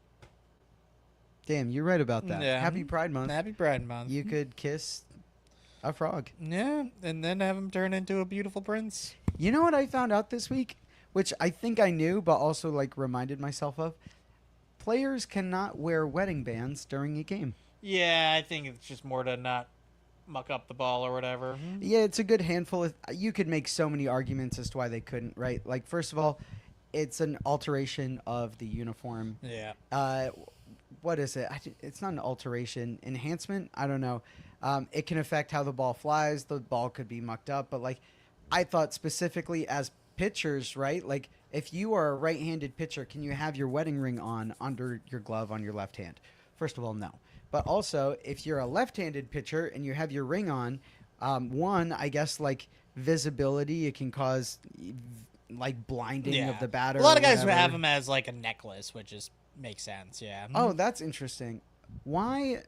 S4: Damn, you're right about that.
S3: Yeah.
S4: Happy Pride Month.
S3: Happy Pride Month.
S4: You could kiss A frog.
S3: Yeah, and then have him turn into a beautiful prince.
S4: You know what I found out this week, which I think I knew, but also like reminded myself of. Players cannot wear wedding bands during a game.
S3: Yeah, I think it's just more to not muck up the ball or whatever.
S4: Yeah, it's a good handful of. You could make so many arguments as to why they couldn't, right? Like, first of all, it's an alteration of the uniform.
S3: Yeah.
S4: What is it? It's not an alteration. Enhancement? I don't know. It can affect how the ball flies. The ball could be mucked up. But, like, I thought specifically as pitchers, right? Like, if you are a right-handed pitcher, can you have your wedding ring on under your glove on your left hand? First of all, no. But also, if you're a left-handed pitcher and you have your ring on, one, I guess, like, visibility, it can cause, like, blinding of the batter.
S3: A lot of guys
S4: whatever.
S3: have them as, like, a necklace, which is makes sense, yeah.
S4: Oh, that's interesting. Why?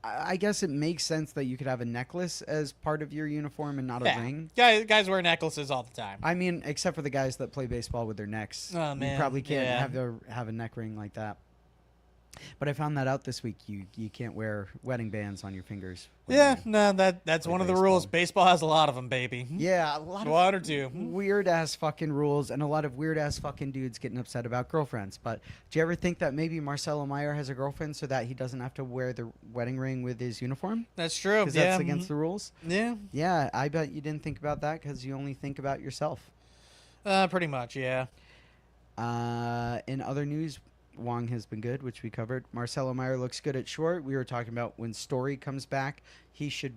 S4: I guess it makes sense that you could have a necklace as part of your uniform and not a ring.
S3: Guys wear necklaces all the time.
S4: I mean, except for the guys that play baseball with their necks.
S3: Oh, man.
S4: You probably can't
S3: Yeah.
S4: have a neck ring like that. But I found that out this week. You can't wear wedding bands on your fingers. when
S3: Yeah,
S4: you-
S3: no, that's
S4: play
S3: one of the
S4: baseball.
S3: rules. Baseball has a lot of them, baby.
S4: Yeah, a lot of
S3: One or two.
S4: weird ass fucking rules and a lot of weird ass fucking dudes getting upset about girlfriends. But do you ever think that maybe Marcelo Meyer has a girlfriend so that he doesn't have to wear the wedding ring with his uniform?
S3: That's true.
S4: Because
S3: Yeah.
S4: that's against the rules.
S3: Yeah.
S4: Yeah, I bet you didn't think about that because you only think about yourself.
S3: Pretty much, yeah.
S4: In other news, Wong has been good, which we covered. Marcelo Meyer looks good at short. We were talking about when Story comes back, he should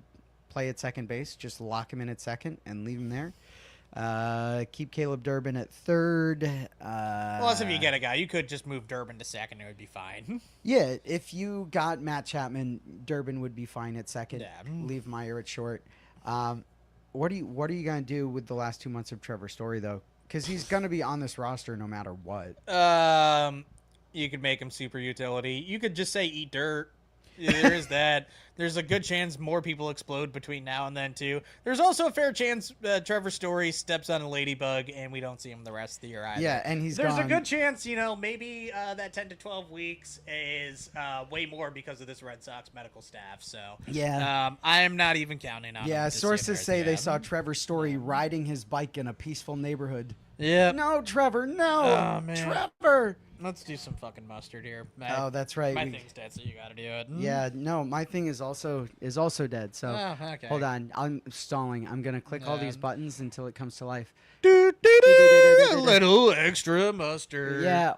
S4: play at second base. Just lock him in at second and leave him there. Keep Caleb Durbin at third.
S3: Unless if you get a guy, you could just move Durbin to second. It would be fine.
S4: Yeah, if you got Matt Chapman, Durbin would be fine at second.
S3: Yeah.
S4: Leave Meyer at short. What are you gonna do with the last 2 months of Trevor Story though? Because he's gonna be on this roster no matter what.
S3: You could make him super utility. You could just say eat dirt. There is that. There's a good chance more people explode between now and then, too. There's also a fair chance Trevor Story steps on a ladybug and we don't see him the rest of the year either.
S4: Yeah, and
S3: There's a
S4: gone.
S3: good chance, maybe that 10 to 12 weeks is way more because of this Red Sox medical staff. So
S4: Yeah.
S3: I'm not even counting on
S4: Yeah,
S3: him to see
S4: sources
S3: him
S4: say
S3: right
S4: they
S3: there.
S4: saw Trevor Story riding his bike in a peaceful neighborhood.
S3: Yeah.
S4: No, Trevor, no.
S3: Oh, man.
S4: Trevor.
S3: Let's do some fucking mustard here.
S4: Oh, that's right.
S3: My
S4: we-
S3: thing's dead, so you gotta do it.
S4: Yeah, no, my thing is also dead. So
S3: Oh, okay.
S4: hold on, I'm stalling. I'm gonna click all these
S3: Yeah.
S4: buttons until it comes to life.
S3: A little extra mustard.
S4: Yeah,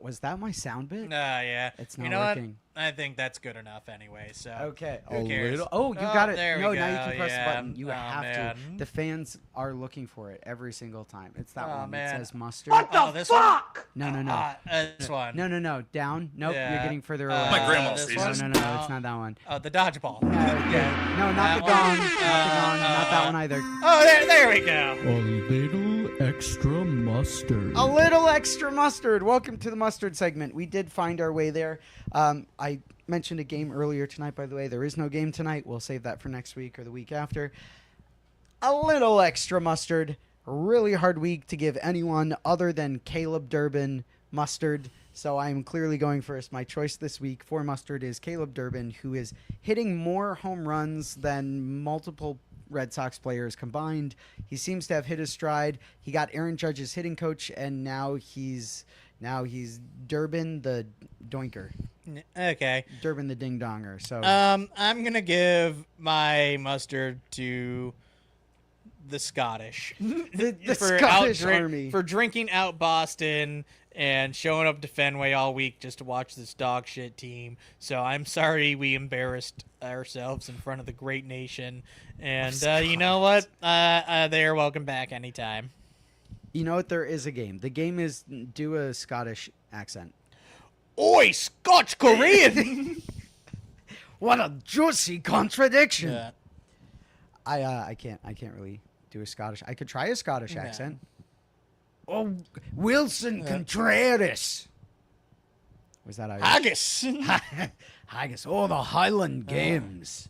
S4: was that my sound bit?
S3: Yeah.
S4: It's
S3: You
S4: not
S3: know
S4: working.
S3: what? I think that's good enough anyway. So
S4: Okay.
S3: Who cares?
S4: Oh, you got it.
S3: There
S4: No,
S3: we go.
S4: now you can press
S3: yeah.
S4: the button. You
S3: Oh,
S4: have
S3: man.
S4: to. The fans are looking for it every single time. It's that
S3: Oh,
S4: one.
S3: man.
S4: It says mustard.
S3: Oh, this fuck?
S4: No, no, no.
S3: This one.
S4: No. Down. Nope. You're
S3: Yeah.
S4: getting further away.
S6: My grandma
S3: this
S6: sees
S4: No,
S3: one?
S6: this.
S4: no, no. It's not that one.
S3: Oh, the dodgeball.
S4: Okay. No, not the
S3: That
S4: gong.
S3: one?
S4: Not the gong. Not that one either.
S3: Oh, there we go.
S7: A little extra mustard.
S4: A little extra mustard. Welcome to the mustard segment. We did find our way there. I mentioned a game earlier tonight, by the way. There is no game tonight. We'll save that for next week or the week after. A little extra mustard. Really hard week to give anyone other than Caleb Durbin mustard. So I'm clearly going first. My choice this week for mustard is Caleb Durbin, who is hitting more home runs than multiple Red Sox players combined. He seems to have hit his stride. He got Aaron Judge's hitting coach, and now he's Durbin the Doinker.
S3: Okay.
S4: Durbin the Ding Donger. So
S3: I'm gonna give my mustard to the Scottish.
S4: the
S3: for
S4: Scottish Army.
S3: for drinking out Boston and showing up to Fenway all week just to watch this dog shit team. So I'm sorry we embarrassed ourselves in front of the great nation. And you know what? They are welcome back anytime.
S4: You know what? There is a game. The game is do a Scottish accent.
S3: Oi, Scotch Korean.
S4: What a juicy contradiction!
S3: Yeah.
S4: I can't really do a Scottish. I could try a Scottish
S3: Yeah.
S4: accent. Oh, Wilson Contreras. Was that Irish?
S3: Haggis.
S4: Haggis. Oh, the Highland Games.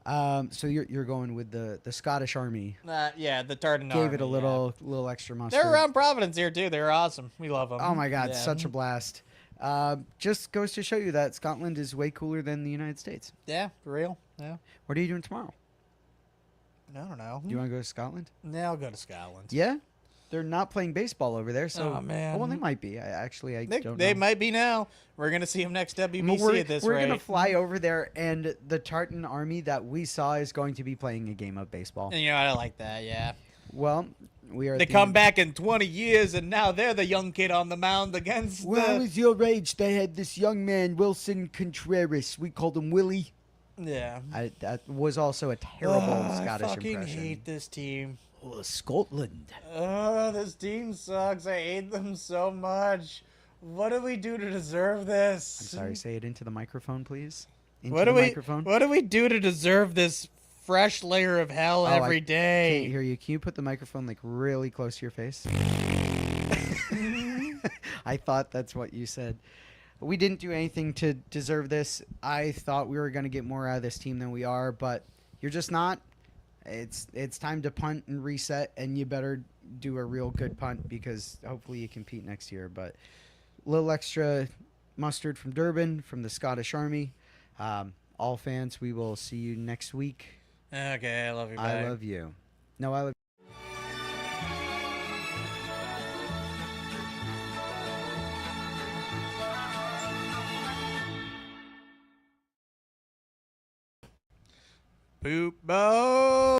S4: So you're going with the Scottish Army.
S3: Yeah, the Tartan
S4: Gave
S3: Army,
S4: it a little extra mustard.
S3: They're around Providence here too. They're awesome. We love them.
S4: Oh my God,
S3: Yeah.
S4: such a blast. Just goes to show you that Scotland is way cooler than the United States.
S3: Yeah, for real. Yeah.
S4: What are you doing tomorrow?
S3: I don't know.
S4: Do you want to go to Scotland?
S3: Yeah, I'll go to Scotland.
S4: Yeah, they're not playing baseball over there, so
S3: Oh, man.
S4: well, they might be. I don't know.
S3: They might be now. We're gonna see them next WBC
S4: we're,
S3: at this
S4: we're
S3: rate.
S4: gonna fly over there, and the Tartan army that we saw is going to be playing a game of baseball.
S3: And, I like that. Yeah.
S4: Well, we are.
S3: They
S4: at the
S3: come
S4: end.
S3: back in 20 years, and now they're the young kid on the mound against.
S4: When I
S3: the...
S4: was your age, they had this young man, Wilson Contreras. We called him Willie.
S3: Yeah.
S4: That was also a terrible Scottish
S3: I fucking
S4: impression.
S3: hate this team.
S4: Oh, Scotland.
S3: This team sucks. I hate them so much. What do we do to deserve this?
S4: I'm sorry. Say it into the microphone, please. Into
S3: What
S4: the
S3: do we?
S4: microphone.
S3: What do we do to deserve this fresh layer of hell every
S4: I
S3: day?
S4: Can't hear you. Can you put the microphone like really close to your face? I thought that's what you said. We didn't do anything to deserve this. I thought we were going to get more out of this team than we are, but you're just not. It's time to punt and reset, and you better do a real good punt because hopefully you compete next year. But a little extra mustard from Durban, from the Scottish Army. All fans, we will see you next week.
S3: Okay, I love you.
S4: I
S3: Bye.
S4: love you. No, I love
S3: Poop boat.